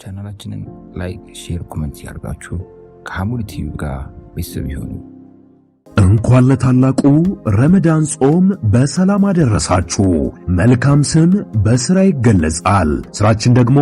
ቻናላችንን ላይክ፣ ሼር፣ ኮሜንት ያርጋችሁ ከሐሙድ ቲዩብ ጋር ቤተሰብ ይሁኑ። እንኳን ለታላቁ ረመዳን ጾም በሰላም አደረሳችሁ። መልካም ስም በስራ ይገለጻል፣ ስራችን ደግሞ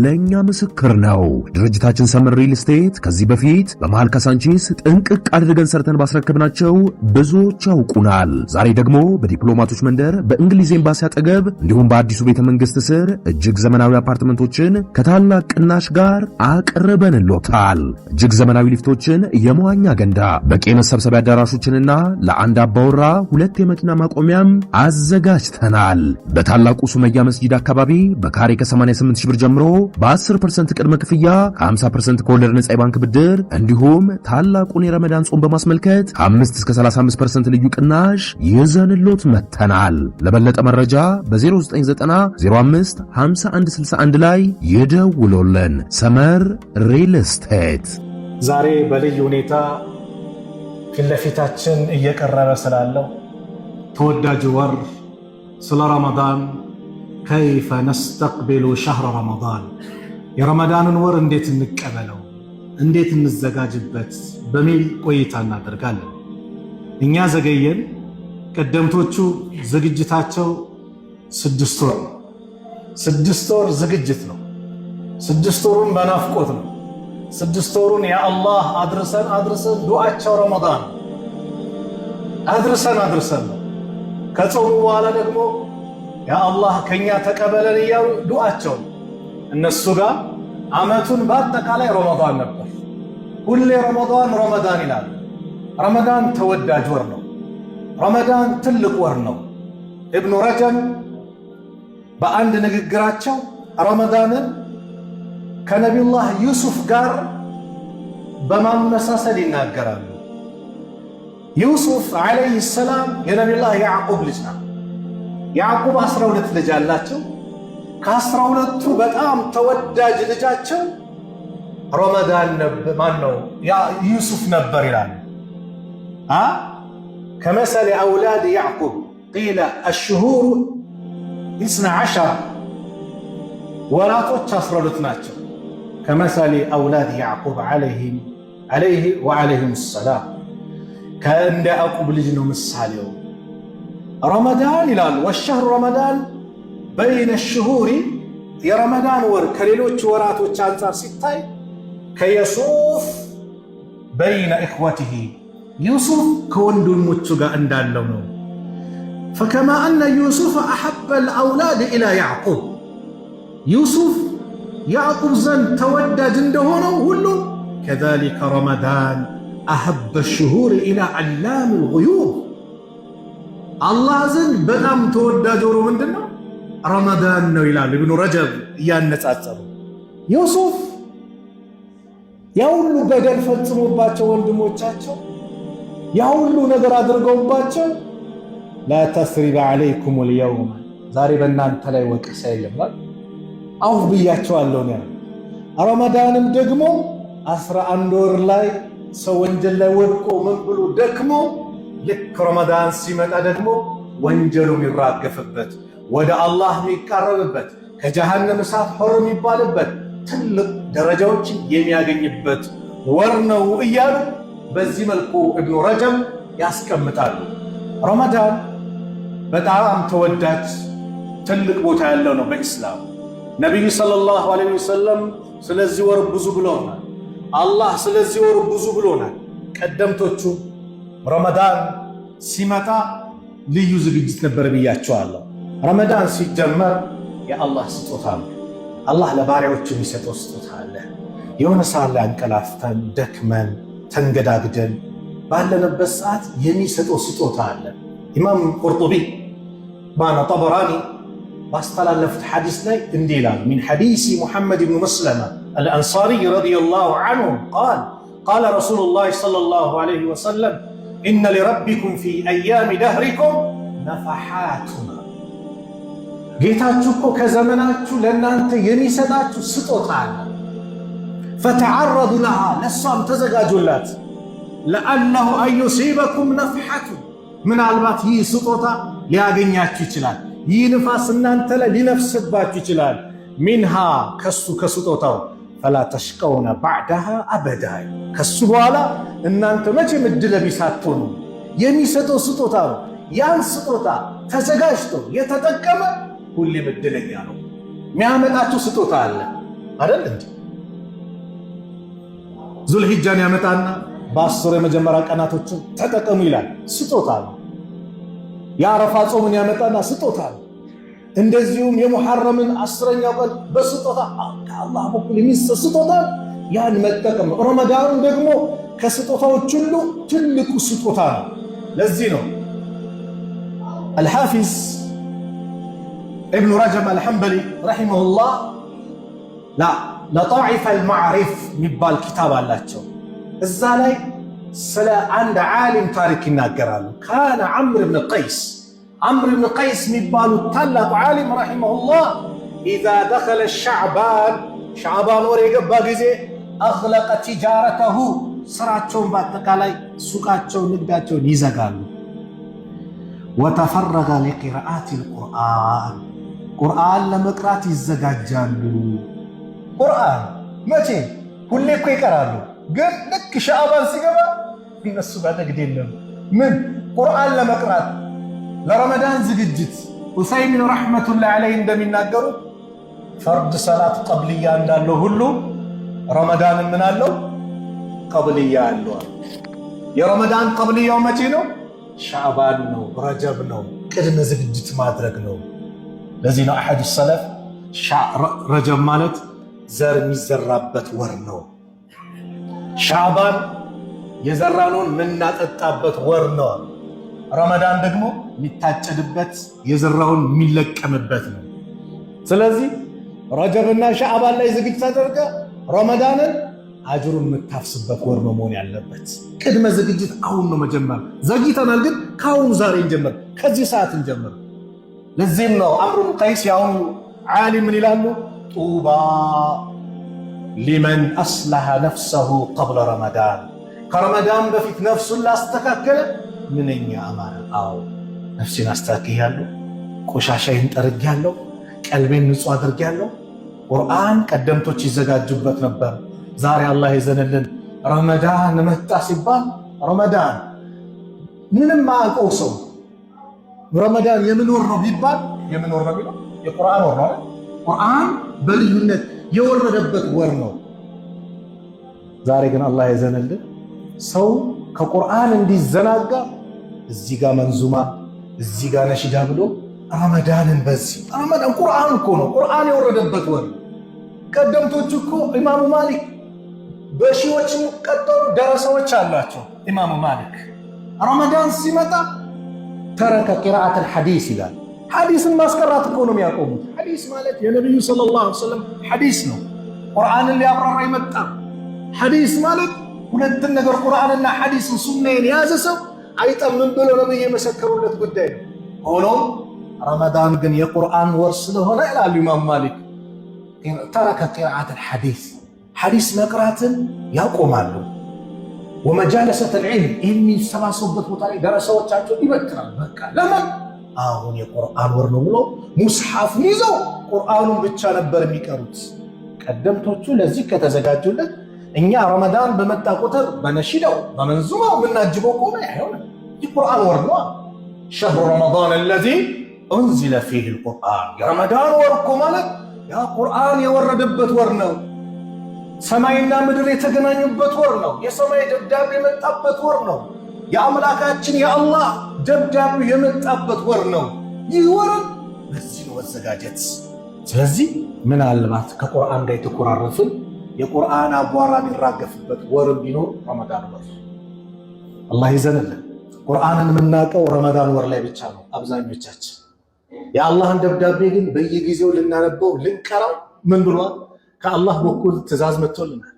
ለኛ ምስክር ነው። ድርጅታችን ሰመር ሪል ስቴት ከዚህ በፊት በመሃል ካሳንቺስ ጥንቅቅ አድርገን ሰርተን ባስረከብናቸው ብዙዎች ያውቁናል። ዛሬ ደግሞ በዲፕሎማቶች መንደር በእንግሊዝ ኤምባሲ አጠገብ እንዲሁም በአዲሱ ቤተ መንግስት ስር እጅግ ዘመናዊ አፓርትመንቶችን ከታላቅ ቅናሽ ጋር አቅርበንሎታል። እጅግ ዘመናዊ ሊፍቶችን፣ የመዋኛ ገንዳ፣ በቂ መሰብሰቢያ አዳራሾችንና ለአንድ አባወራ 2 የመኪና ማቆሚያም አዘጋጅተናል። በታላቁ ሱመያ መስጂድ አካባቢ በካሬ ከ88 ሺህ ብር ጀምሮ በ10% ቅድመ ክፍያ ከ50% ከወለድ ነጻ የባንክ ብድር እንዲሁም ታላቁን የረመዳን ጾም በማስመልከት 5 እስከ 35% ልዩ ቅናሽ ይዘንሎት መተናል። ለበለጠ መረጃ በ0990 05 5161 ላይ ይደውሉልን። ሰመር ሪል ስቴት ዛሬ በልዩ ሁኔታ ፊትለፊታችን እየቀረበ ስላለው ተወዳጅ ወር ስለ ረመዳን ከይፈ ነስተቅቢሉ ሸህረ ረመዳን የረመዳንን ወር እንዴት እንቀበለው፣ እንዴት እንዘጋጅበት በሚል ቆይታ እናደርጋለን። እኛ ዘገየን፣ ቀደምቶቹ ዝግጅታቸው 6 ወር ነው። 6 ወር ዝግጅት ነው። 6 ወሩን በናፍቆት ነው። 6 ወሩን ያ አላህ አድርሰን ዱዓቸው ረመዳን አድርሰን ነው። ከጾሙ በኋላ ደግሞ ያ አላህ ከኛ ተቀበለን እያሉ ዱዓቸው እነሱ ጋር ዓመቱን በአጠቃላይ ረመዳን ነበር። ሁሌ ረመዳን ይላል። ረመዳን ተወዳጅ ወር ነው። ረመዳን ትልቅ ወር ነው። ኢብኑ ረጀብ በአንድ ንግግራቸው ረመዳንን ከነቢዩላህ ዩሱፍ ጋር በማመሳሰል ይናገራሉ። ዩሱፍ ዓለይሂ ሰላም የነቢዩላህ ያዕቁብ ልጅ ነው። ያዕቁብ 12 ልጅ አላቸው። ከ12ቱ በጣም ተወዳጅ ልጃቸው ረመዳን ዩሱፍ ነበር ይላሉ። ከመሰል አውላድ ያዕቁብ ቂለ አሽሁሩ 12 ወራቶች 12 ናቸው። ከመሰል አውላድ ያዕቁብ ዓለይሂ ወዓለይሂም ሰላም ከእንደ ያዕቁብ ልጅ ነው ምሳሌው። ረመዳን ይላሉ ወሸህሩ ረመዳን በይነ ሽሁሪ የረመዳን ወር ከሌሎች ወራቶች አንጻር ሲታይ ከየሱፍ በይነ ኢኽወቲሂ ዩሱፍ ከወንድሞቹ ጋር እንዳለው ነው። ፈከማ አነ ዩሱፍ አሐበ አልአውላድ ኢላ ያዕቁብ ዩሱፍ ያዕቁብ ዘንድ ተወዳጅ እንደሆነው ሁሉ ከዛሊከ ረመዳን አሐበ ሽሁር ኢላ ዓላም ልጉዩብ አላህ ዘንድ በጣም ተወዳጅ ወሩ ምንድነው? ረመዳን ነው ይላል ኢብኑ ረጀብ እያነጻጸሩ። ዩሱፍ ያ ሁሉ በደል ፈጽሞባቸው ወንድሞቻቸው ያ ሁሉ ነገር አድርገውባቸው ላ ተስሪበ ዓለይኩም ልየውም ዛሬ በእናንተ ላይ ወቀሳ የለም አውፍ ብያቸዋለሁ ነው። ረመዳንም ደግሞ 11 ወር ላይ ሰው ወንጀል ላይ ወድቆ ምን ብሎ ደክሞ ልክ ረመዳን ሲመጣ ደግሞ ወንጀሉ የሚራገፍበት ወደ አላህ የሚቃረብበት ከጀሃነም እሳት ሆር የሚባልበት ትልቅ ደረጃዎችን የሚያገኝበት ወር ነው እያሉ በዚህ መልኩ ኢብኑ ረጀብ ያስቀምጣሉ። ረመዳን በጣም ተወዳጅ ትልቅ ቦታ ያለው ነው በኢስላም። ነቢዩ ሰለላሁ ዐለይሂ ወሰለም ስለዚህ ወር ብዙ ብለውናል። አላህ ስለዚህ ወር ብዙ ብሎናል። ቀደምቶቹ ረመዳን ሲመጣ ልዩ ዝግጅት ነበር ብያቸዋለሁ። ረመዳን ሲጀመር የአላህ ስጦታ ነው። አላህ ለባሪያዎቹ የሚሰጠው ስጦታ አለ። የሆነ ሰዓት ላይ አንቀላፍተን ደክመን ተንገዳግደን ባለንበት ሰዓት የሚሰጠው ስጦታ አለ። ኢማም ቁርጡቢ ጠበራኒ ባስተላለፉት ሐዲስ ላይ እንዲህ ይላል። ሚን ሐዲስ ሙሐመድ ብን መስለመ አልአንሳሪ ረዲየላሁ ዐንሁ ቃለ ረሱሉላህ ሰለላሁ ዐለይሂ ወሰለም ኢነ ሊረቢኩም ፊ አያሚ ደህሪኩም ነፈሓቱን ጌታችሁ እኮ ከዘመናችሁ ለእናንተ የሚሰጣችሁ ስጦታ አለ። ፈተዓረዱ ለሃ ለእሷም ተዘጋጁላት። ለአለሁ አን ዩሲበኩም ነፍሐቱ ምናልባት ይህ ስጦታ ሊያገኛችሁ ይችላል። ይህ ንፋስ እናንተ ላይ ሊነፍስባችሁ ይችላል። ሚንሃ ከሱ ከስጦታው ፈላ ተሽቀውነ ባዕደሃ አበዳ። ከሱ በኋላ እናንተ መቼም ዕድለ ቢስ አትሆኑም። የሚሰጠው ስጦታ ነው። ያን ስጦታ ተዘጋጅቶ የተጠቀመ ሁሌም ዕድለኛ ነው። የሚያመጣችሁ ስጦታ አለ አይደል እንዴ? ዙልሂጃን ያመጣና በ10 የመጀመሪያ ቀናቶችን ተጠቀሙ ይላል። ስጦታ ነው። የአረፋ ጾምን ያመጣና ስጦታ ነው። እንደዚሁም የሙሐረምን 10ኛው ቀን በስጦታ ከአላህ በኩል የሚሰጥ ስጦታ ያን መጠቀም ነው። ረመዳኑ ደግሞ ከስጦታዎች ሁሉ ትልቁ ስጦታ ነው። ለዚህ ነው አልሐፊዝ ኢብኑ ረጀብ አልሐንበሊ ረሂመሁላህ ለጣዒፈ አልማዕሪፍ የሚባል ኪታብ አላቸው። እዛ ላይ ስለ አንድ ዓሊም ታሪክ ይናገራሉ። ካነ ዐምር ብን ቀይስ የሚባሉ ታላቁ ዓሊም ረሂመሁላህ ኢዛ ደኸለ ሻዕባን ወር የገባ ጊዜ አኽለቀ ቲጃረተሁ ስራቸውን በአጠቃላይ ሱቃቸውን፣ ንግዳቸውን ይዘጋሉ። ወተፈረገ ሊቂራአት አልቁርአን ቁርአን ለመቅራት ይዘጋጃሉ። ቁርአን መቼ ሁሌ እኮ ይቀራሉ፣ ግን ልክ ሻዕባን ሲገባ እነሱ ጋር ንግድ የለም። ምን ቁርአን ለመቅራት ለረመዳን ዝግጅት። ዑሰይሚን ረሕመቱላሂ ዐለይሂ እንደሚናገሩት ፈርድ ሰላት ቀብልያ እንዳለው ሁሉ ረመዳንን ምን አለው? ቀብልያ አለው። የረመዳን ቀብልያው መቼ ነው? ሻዕባን ነው፣ ረጀብ ነው። ቅድመ ዝግጅት ማድረግ ነው። ለዚህ ነው አሐዱ ሰለፍ ረጀብ ማለት ዘር የሚዘራበት ወር ነው። ሻዕባን የዘራነውን የምናጠጣበት ወር ነው። ረመዳን ደግሞ የሚታጨድበት የዘራውን የሚለቀምበት ነው። ስለዚህ ረጀብና ሻዕባን ላይ ዝግጅት አድርገ ረመዳንን አጅሩን የምታፍስበት ወር ነው መሆን ያለበት። ቅድመ ዝግጅት አሁን ነው መጀመር። ዘግይተናል፣ ግን ከአሁኑ ዛሬ እንጀምር፣ ከዚህ ሰዓት እንጀምር። ለዚህም ነው ዐምር ብን ቀይስ የአሁኑ ዓሊም ምን ይላሉ? ጡባ ሊመን አስለሐ ነፍሰሁ ቀብለ ረመዳን፣ ከረመዳን በፊት ነፍሱን ላስተካከለ ምንኛ አማረ። አዎ ነፍሴን አስተካክያለሁ፣ ቆሻሻዬን ጠርጌያለሁ፣ ቀልቤን ንጹህ አድርጌያለሁ። ቁርአን ቀደምቶች ይዘጋጁበት ነበር። ዛሬ አላህ ይዘንልን። ረመዳን መጣ ሲባል ረመዳን ምንም ማያውቀው ሰው ረመዳን የምን ወር ነው ቢባል የምን ወር ነው ቢለው የቁርአን ወር ነው። ቁርአን በልዩነት የወረደበት ወር ነው። ዛሬ ግን አላህ ይዘንልን። ሰው ከቁርአን እንዲዘናጋ እዚህ ጋር መንዙማ እዚህ ጋር ነሽዳ ብሎ ረመዳንን በዚህ ረመዳን ቁርአን እኮ ነው። ቁርአን የወረደበት ወር። ቀደምቶቹ እኮ ኢማሙ ማሊክ በሺዎች የሚቆጠሩ ደረሰዎች አሏቸው። ኢማሙ ማሊክ ረመዳን ሲመጣ ተረከ ቂራአት አልሐዲስ ይላል። ሐዲስን ማስቀራት እኮ ነው የሚያቆሙት። ሐዲስ ማለት የነቢዩ ሰለላሁ ዐለይሂ ወሰለም ሐዲስ ነው። ቁርአንን ሊያብራራ ይመጣ ሐዲስ ማለት ሁለትን ነገር ቁርአንና ሐዲስን ሱናን የያዘ ሰው አይጠምም ብሎ ነብዩ የመሰከሩለት ጉዳይ ነው። ሆኖም ረመዳን ግን የቁርአን ወር ስለሆነ ይላሉ ኢማም ማሊክ ተረከ ቂራአት አልሐዲስ፣ ሐዲስ መቅራትን ያቆማሉ። ወመጃለሰት አልዕልም፣ የሚሰባሰቡበት ቦታ ላይ ደረሰዎቻቸው ይበትናል። በቃ ለምን አሁን የቁርአን ወር ነው ብሎ ሙስሐፉን ይዘው ቁርአኑን ብቻ ነበር የሚቀሩት። ቀደምቶቹ ለዚህ ከተዘጋጁለት እኛ ረመዳን በመጣ ቁጥር በነሺዳው በመንዙማው የምናጅበው ከሆነ አይሆንም። የቁርአን ወር ነው። ሸህሩ ረመዳን አለዚ ኡንዚለ ፊህ አልቁርአን፣ የረመዳን ወር እኮ ማለት ያ ቁርአን የወረደበት ወር ነው። ሰማይና ምድር የተገናኙበት ወር ነው። የሰማይ ደብዳቤ የመጣበት ወር ነው። የአምላካችን የአላህ ደብዳቤ የመጣበት ወር ነው። ይህ ወር በዚህ ነው መዘጋጀት። ስለዚህ ምናልባት ከቁርአን ጋር የተኮራረፍን የቁርአን አቧራ የሚራገፍበት ወር ቢኖር ረመዳን ወር። አላህ ይዘንልን። ቁርአንን የምናውቀው ረመዳን ወር ላይ ብቻ ነው አብዛኞቻችን። የአላህን ደብዳቤ ግን በየጊዜው ልናነበው ልንቀራው ምን ብሏል? ከአላህ በኩል ትእዛዝ መጥቶልናል።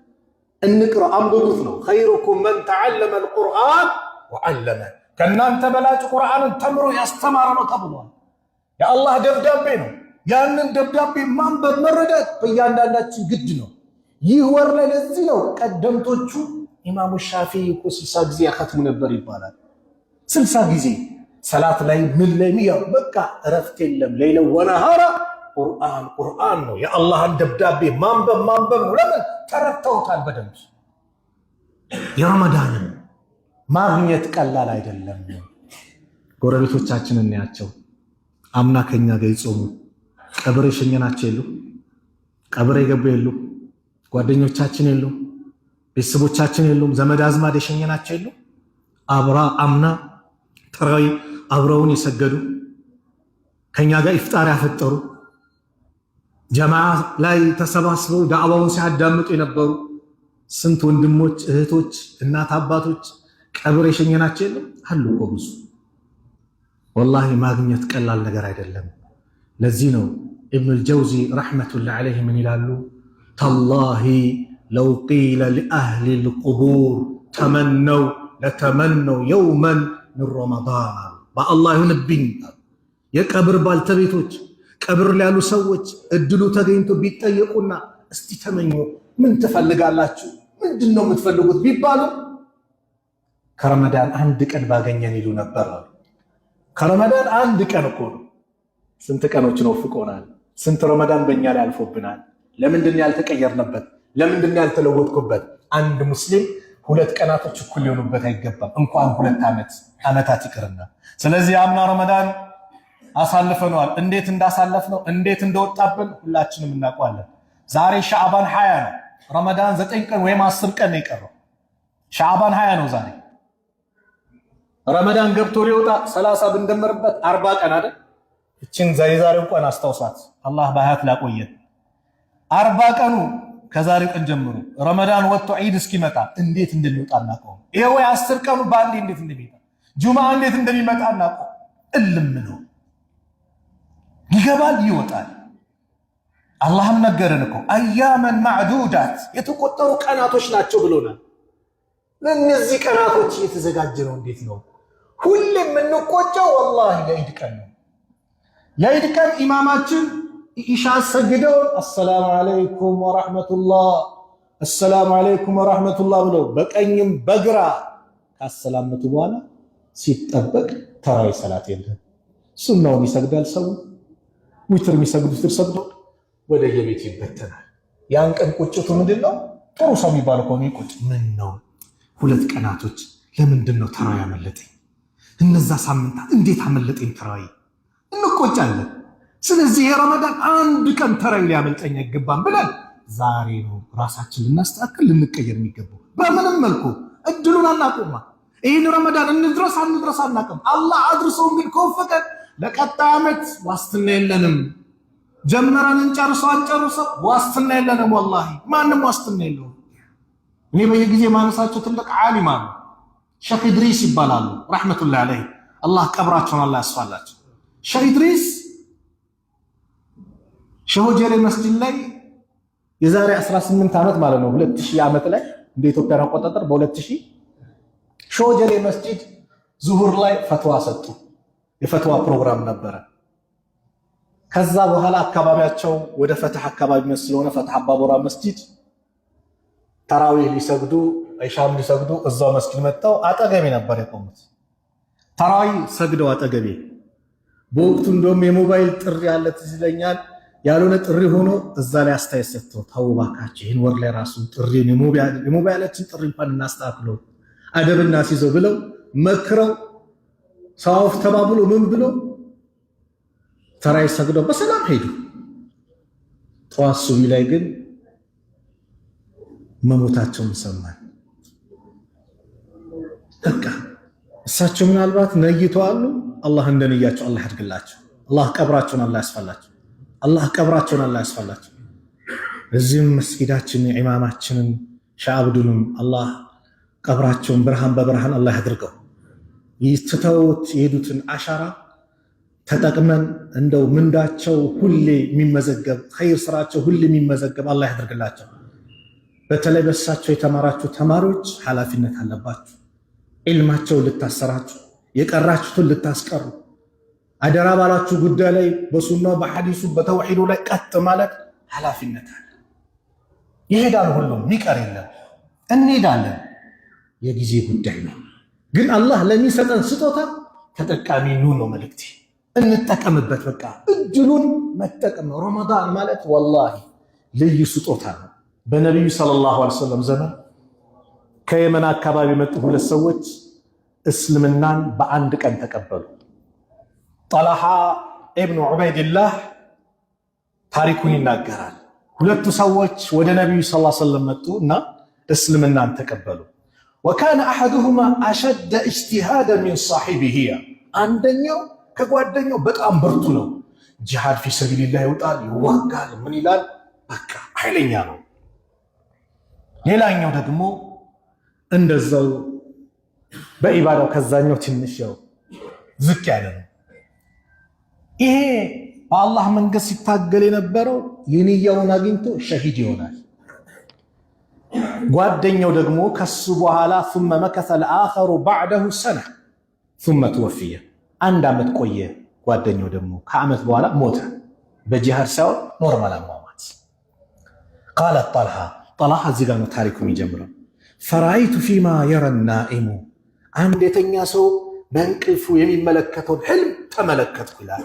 እንቅረው፣ አንብቡት ነው። ኸይሩኩም መን ተዓለመ አልቁርአን ወዓለመ፣ ከእናንተ በላጭ ቁርአንን ተምሮ ያስተማረ ነው ተብሏል። የአላህ ደብዳቤ ነው። ያንን ደብዳቤ ማንበብ መረዳት በእያንዳንዳችን ግድ ነው። ይህ ወር ላይ ለዚህ ነው ቀደምቶቹ ኢማሙ ሻፊዒ እኮ 60 ጊዜ ያኸትሙ ነበር ይባላል። 60 ጊዜ ሰላት ላይ ምን ላይ ሚያው በቃ እረፍት የለም። ሌሊት ወነሃራ ቁርአን ነው። የአላህን ደብዳቤ ማንበብ ነው። ለምን ተረድተውታል በደንብ። የረመዳንን ማግኘት ቀላል አይደለም። ጎረቤቶቻችን እናያቸው። አምና ከኛ ጋር ይጾሙ ቀብር የሸኘናቸው የሉ፣ ቀብር የገቡ የሉ፣ ጓደኞቻችን የሉ፣ ቤተሰቦቻችን የሉም፣ ዘመድ አዝማድ የሸኘናቸው የሉ። አምና ተራዊ አብረውን የሰገዱ ከኛ ጋር ኢፍጣር ያፈጠሩ ጀማዓ ላይ ተሰባስበው ዳዕዋውን ሲያዳምጡ የነበሩ ስንት ወንድሞች እህቶች፣ እናት አባቶች ቀብር የሸኘናቸው የለም አሉ እኮ ብዙ። ወላሂ ማግኘት ቀላል ነገር አይደለም። ለዚህ ነው ኢብኑል ጀውዚ ረሕመቱላሂ ዐለይሂ ምን ይላሉ? ተላሂ ለው ቂለ ሊአህሊል ቁቡር ተመነው ለተመነው የውመን ምን ረመዳን። በአላህ ይሁንብኝ የቀብር ባልተቤቶች ቀብር ላይ ያሉ ሰዎች እድሉ ተገኝቶ ቢጠየቁና እስቲ ተመኙ ምን ትፈልጋላችሁ ምንድን ነው የምትፈልጉት ቢባሉ ከረመዳን አንድ ቀን ባገኘን ይሉ ነበር። ከረመዳን አንድ ቀን እኮ ነው። ስንት ቀኖች ነው ፍቆናል? ስንት ረመዳን በእኛ ላይ አልፎብናል? ለምንድን ያልተቀየርንበት? ለምንድን ያልተለወጥኩበት? አንድ ሙስሊም 2 ቀናቶች እኩል ሊሆኑበት አይገባም፣ እንኳን 2 ዓመታት ይቅርና። ስለዚህ አምና ረመዳን አሳልፈነዋል። እንዴት እንዳሳለፍነው እንዴት እንደወጣብን ሁላችንም እናውቃለን። ዛሬ ሻዕባን 20 ነው። ረመዳን 9 ቀን ወይም 10 ቀን ነው የቀረው። ሻዕባን 20 ነው ዛሬ። ረመዳን ገብቶ ሊወጣ 30 ብንደምርበት 40 ቀን አይደል? እቺን ዛሬው ቀን አስታውሳት። አላህ በሀያት ላቆየን። 40 ቀኑ ከዛሬው ቀን ጀምሮ ረመዳን ወጥቶ ዒድ እስኪመጣ እንዴት እንደሚወጣ እናውቀው። ይሄው 10 ቀኑ ባንዴ እንዴት እንደሚመጣ ጁማ እንዴት እንደሚመጣ እናውቀው። እልም ነው ይገባል ይወጣል። አላህም ነገረን እኮ አያመን ማዕዱዳት የተቆጠሩ ቀናቶች ናቸው ብሎናል። ለእነዚህ ቀናቶች እየተዘጋጀ ነው። እንዴት ነው ሁሌ የምንቆጨው? ወላሂ የዒድ ቀን ነው። የዒድ ቀን ኢማማችን ኢሻ ሰግደው አሰላሙ አለይኩም ወራህመቱላህ አሰላሙ አለይኩም ወራህመቱላህ ብለው በቀኝም በግራ ካሰላመቱ በኋላ ሲጠበቅ ተራዊ ሰላት የለም። ሱናውን ይሰግዳል ሰው፣ ዊትር የሚሰግዱት ሰግዶ ወደ የቤት ይበተናል። ያን ቀን ቁጭቱ ምንድን ነው? ጥሩ ሰው የሚባል ከሆነ ይቁጭ። ምን ነው 2 ቀናቶች ለምንድን ነው ተራዊ ያመለጠኝ? እነዛ ሳምንታት እንዴት አመለጠኝ ተራዊ? እንቆጫለን። ስለዚህ የረመዳን አንድ ቀን ተራዊ ሊያመልጠኝ አይገባም ብለን ዛሬ ነው ራሳችን ልናስተካክል ልንቀየር የሚገባው። በምንም መልኩ እድሉን አናቁማ። ይህን ረመዳን እንድረስ አናቅም። አላህ አድርሰው ግን ከወፈቀን ለቀጣይ ዓመት ዋስትና የለንም። ጀመረን አንጨርሰው ዋስትና የለንም። ወላሂ ማንም ዋስትና የለውም። እኔ በየጊዜ ማነሳቸው ትልቅ ዓሊም አሉ፣ ሼኽ ኢድሪስ ይባላሉ ረሕመቱላሂ ዐለይሂ። አላህ ቀብራቸውን አላህ ያስፋላቸው። ሼኽ ኢድሪስ ሸሆጀሌ መስጂድ ላይ የዛሬ 18 ዓመት ማለት ነው 2000 ዓመት ላይ እንደ ኢትዮጵያ አቆጣጠር በ2000 ሸሆጀሌ መስጂድ ዙሁር ላይ ፈትዋ ሰጡ። የፈትዋ ፕሮግራም ነበረ። ከዛ በኋላ አካባቢያቸው ወደ ፈትህ አካባቢ ስለሆነ ፈትህ አባቦራ መስጂድ ተራዊህ ሊሰግዱ ኢሻም ሊሰግዱ እዛው መስጂድ መጥተው አጠገቤ ነበር የቆሙት። ተራዊህ ሰግደው አጠገቤ። በወቅቱ እንደውም የሞባይል ጥሪ ያለ ትዝ ይለኛል። ያልሆነ ጥሪ ሆኖ እዛ ላይ አስተያየት ሰጥተው ተው እባካችሁ ይህን ወር ላይ ራሱ ጥሪ የሞባይላችን ጥሪ እንኳን እናስተካክለው አደብና ሲይዘው ብለው መክረው ሰዋፍ ተባብሎ ምን ብሎ ተራይ ሰግደው በሰላም ሄዱ። ጠዋት ሱቢ ላይ ግን መሞታቸውን ሰማን። በቃ እሳቸው ምናልባት ነይተዋል። አላህ እንደነያቸው አላህ ያድርግላቸው። አላህ ቀብራቸውን አላህ ያስፋላቸው። እዚህም መስጊዳችን ኢማማችንን ሻአብዱንም አላህ ቀብራቸውን ብርሃን በብርሃን አላህ ያድርገው። ይስተውት የሄዱትን አሻራ ተጠቅመን እንደው ምንዳቸው ሁሌ የሚመዘገብ ኸይር ስራቸው ሁሌ የሚመዘገብ አላህ ያድርግላቸው። በተለይ በሳቸው የተማራችሁ ተማሪዎች ኃላፊነት አለባችሁ። ዒልማቸውን ልታሰራችሁ፣ የቀራችሁትን ልታስቀሩ፣ አደራ ባላችሁ ጉዳይ ላይ በሱናው በሐዲሱ በተውሂዱ ላይ ቀጥ ማለት ኃላፊነት አለ። ይሄዳል፣ ሁሉም የሚቀር የለም። እንሄዳለን፣ የጊዜ ጉዳይ ነው። ግን አላህ ለሚሰጠን ስጦታ ተጠቃሚ ኑ ነው መልእክቴ። እንጠቀምበት። በቃ እድሉን መጠቀም። ረመዳን ማለት ወላሂ ልዩ ስጦታ ነው። በነቢዩ ሰለላሁ ዐለይሂ ወሰለም ዘመን ከየመን አካባቢ የመጡ ሁለት ሰዎች እስልምናን በአንድ ቀን ተቀበሉ። ጠልሃ ኢብኑ ዑበይድላህ ታሪኩን ይናገራል። ሁለቱ ሰዎች ወደ ነቢዩ ሰለላሁ ዐለይሂ ወሰለም መጡ እና እስልምናን ተቀበሉ። ወካነ አሐዱሁማ አሸደ ኢጅቲሃደን ሚን ሷሒቢሂ፣ አንደኛው ከጓደኛው በጣም ብርቱ ነው። ጂሃድ ፊ ሰቢልላህ ይወጣል፣ ይዋጋል፣ ምን ይላል፣ በቃ ኃይለኛ ነው። ሌላኛው ደግሞ እንደዛው በኢባዳው ከዛኛው ትንሽ ያው ዝቅ ያለ ነው። ይሄ በአላህ መንገድ ሲታገል የነበረው የንያውን አግኝቶ ሸሂድ ይሆናል። ጓደኛው ደግሞ ከሱ በኋላ ثم مكث الآخر بعده سنة ثم توفي፣ አንድ ዓመት ቆየ። ጓደኛው ደግሞ ከዓመት በኋላ ሞተ። በጂሃድ ሳይሆን ኖርማል አሟሟት። قال طلحة እዚህ ጋር ነው ታሪኩ የሚጀምረው። فرأيت فيما يرى النائم، አንድ የተኛ ሰው በእንቅልፉ የሚመለከተውን ህልም ተመለከትኩ ይላል።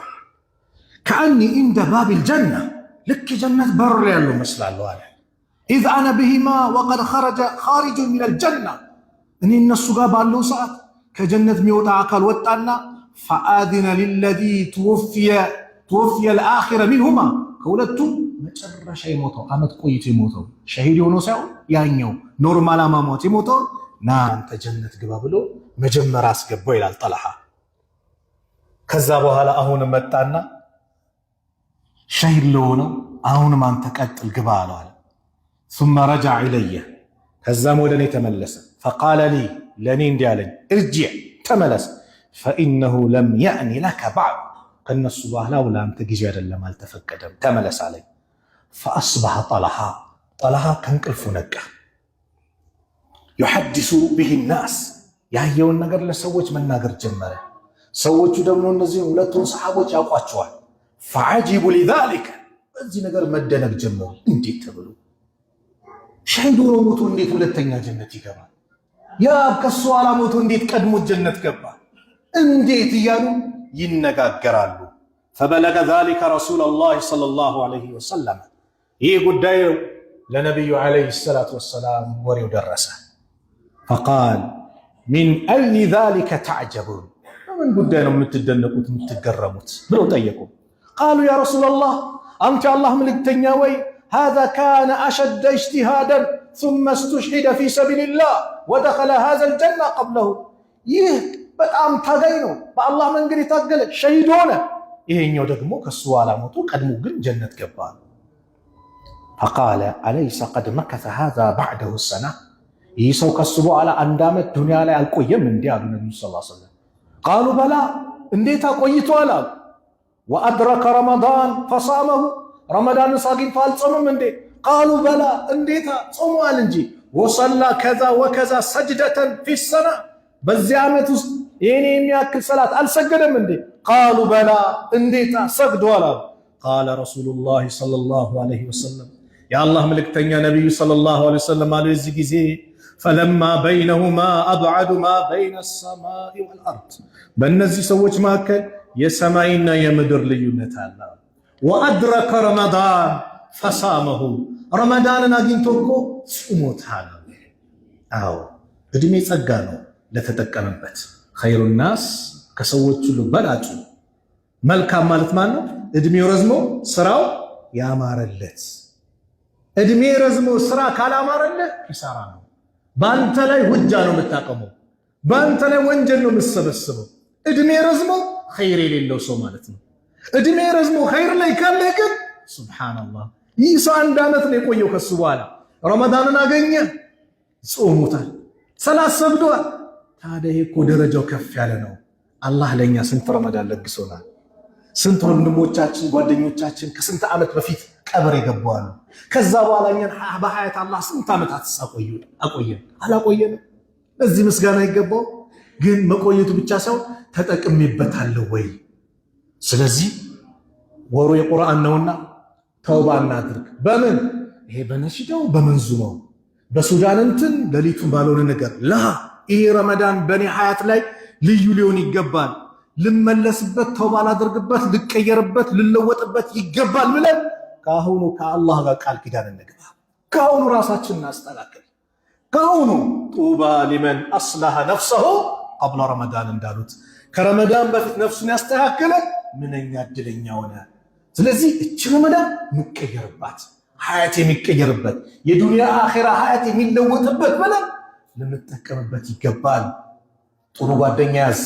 كأني عند باب الجنة، ልክ ጀነት በር ያለው መስላለሁ አለ። إذ أنا بهما وقد خارج من الجنة، እኔ እነሱ ጋር ባለው ሰዓት ከጀነት የሚወጣ አካል ወጣና فآذن للذي توفي الآخر منهما፣ ከሁለቱም መጨረሻ የሞተው ዓመት ቆይቶ የሞተው ሸሂድ ሆኖ ሳይሆን ያኛው ኖርማል አሟሟት የሞተው ና አንተ ጀነት ግባ ብሎ መጀመሪያ አስገባው ይላል ጠልሃ። ከዛ በኋላ አሁን መጣና ሸሂድ ለሆነው አሁንም አንተ ቀጥል ግባ አለ። ثم رجع إلي، ከዛም ወደ እኔ ተመለሰ። فقال لي ለእኔ እንዲህ አለኝ፣ ارجع ተመለስ، فإنه لم يأن لك بعد፣ ከነሱ በኋላ ለአንተ ጊዜ አይደለም አልተፈቀደም፣ ተመለስ አለኝ። فأصبح طلحة ከእንቅልፉ ነቃ። يحدث به الناس፣ ያየውን ነገር ለሰዎች መናገር ጀመረ። ሰዎቹ ደግሞ እነዚህ ሁለቱን ሰሓቦች ያውቋቸዋል። فعجبوا لذلك፣ በዚህ ነገር መደነቅ ጀመሩ። እንዴት ተብሎ ሸሂድ ሆኖ ሞቶ እንዴት ሁለተኛ ጀነት ይገባል? ያ ከሱ ኋላ ሞቶ እንዴት ቀድሞ ጀነት ገባ? እንዴት እያሉ ይነጋገራሉ። فبلغ ذلك رسول الله صلى الله عليه وسلم፣ ይህ ጉዳይ ለነቢዩ عليه الصلاة والسلام ወሬው ደረሰ። فقال من أي ذلك تعجبون፣ ምን ጉዳይ ነው የምትደነቁት የምትገረሙት ብለው ጠየቁ። قالوا يا رسول الله، أنت الله ملكتኛ ወይ هذا كان أشد اجتهادا ثم استشهد في سبيل الله ودخل هذا الجنة قبله، ይህ በጣም ታጋይ ነው፣ በአላህ መንገድ የታገለ ሸሂድ ሆነ። ይሄኛው ደግሞ ከሱ ኋላ ሞቶ ቀድሞ ግን ጀነት ገባ። فقال أليس قد مكث هذا بعده السنة، ይህ ሰው ከሱ በኋላ አንድ ዓመት ዱንያ ላይ አልቆየም እንዴ አሉ ነብዩ ሰለላሁ ዐለይሂ ወሰለም። قالوا بلى እንዴት ቆይቷል አሉ። وأدرك رمضان فصامه، ረመዳን ሳግኝቶ አልጾመም እንዴ? قالوا بلى እንዴታ ጾሟል እንጂ። وصلى كذا وكذا سجدة في السنة، በዚህ ዓመት ውስጥ ይሄን የሚያክል ሰላት አልሰገደም እንዴ? قالوا بلى እንዴታ ሰግዷል አሉ። قال رسول الله صلى الله عليه وسلم፣ የአላህ መልእክተኛ ነብዩ ሰለላሁ ዐለይሂ ወሰለም አሉ የዚህ ጊዜ فلما بينهما أبعد ما بين السماء والأرض، በእነዚህ ሰዎች መካከል የሰማይና የምድር ልዩነት አለ። وأدرك رمضان فصامه، ረመዳንን አግኝቶ እኮ ጾሞታል። አዎ እድሜ ጸጋ ነው ለተጠቀመበት። خير الناس፣ ከሰዎች ሁሉ በላጩ መልካም ማለት ማለት ነው እድሜው ረዝሞ ስራው ያማረለት። እድሜ ረዝሞ ስራ ካላማረለት ኪሳራ ነው። በአንተ ላይ ሁጃ ነው የምታቀመው፣ በአንተ ላይ ወንጀል ነው የምትሰበስበው። እድሜ ረዝሞ ኸይር የሌለው ሰው ማለት ነው። እድሜ ረዝሞ ኸይር ላይ ካለ ግን ሱብሃንአላህ፣ ይህ ሰው አንድ ዓመት ነው የቆየው ከሱ በኋላ ረመዳንን አገኘ፣ ጾሙታል፣ ሰላት ሰግዷል። ታዲያ ይሄ እኮ ደረጃው ከፍ ያለ ነው። አላህ ለኛ ስንት ረመዳን ለግሶናል። ስንት ወንድሞቻችን ጓደኞቻችን ከስንት ዓመት በፊት ቀብር የገባዋሉ። ከዛ በኋላ እኛን በሐያት አላህ ስንት ዓመታት አቆየን አላቆየንም። ለዚህ ምስጋና ይገባው። ግን መቆየቱ ብቻ ሳይሆን ተጠቅሜበታለሁ ወይ? ስለዚህ ወሩ የቁርአን ነውና ተውባ እናድርግ። በምን ይሄ በነሽዳው በመንዙማው በሱዳን እንትን ሌሊቱን ባልሆነ ነገር ላ ይሄ ረመዳን በኔ ሐያት ላይ ልዩ ሊሆን ይገባል። ልመለስበት፣ ተውባ ላደርግበት፣ ልቀየርበት፣ ልለወጥበት ይገባል ብለን ከአሁኑ ከአላህ ጋር ቃል ኪዳን እንግባ። ከአሁኑ ራሳችንን እናስተካክል። ከአሁኑ ጡባ ሊመን አስላሐ ነፍሰሁ ቀብለ ረመዳን እንዳሉት ከረመዳን በፊት ነፍሱን ያስተካከለ ምንኛ እድለኛ ሆነ። ስለዚህ እቺ ረመዳን የሚቀየርባት ሐያት የሚቀየርበት የዱንያ አኺራ ሐያት የሚለወጥበት ብለን ልንጠቀምበት ይገባል። ጥሩ ጓደኛ ያዝ።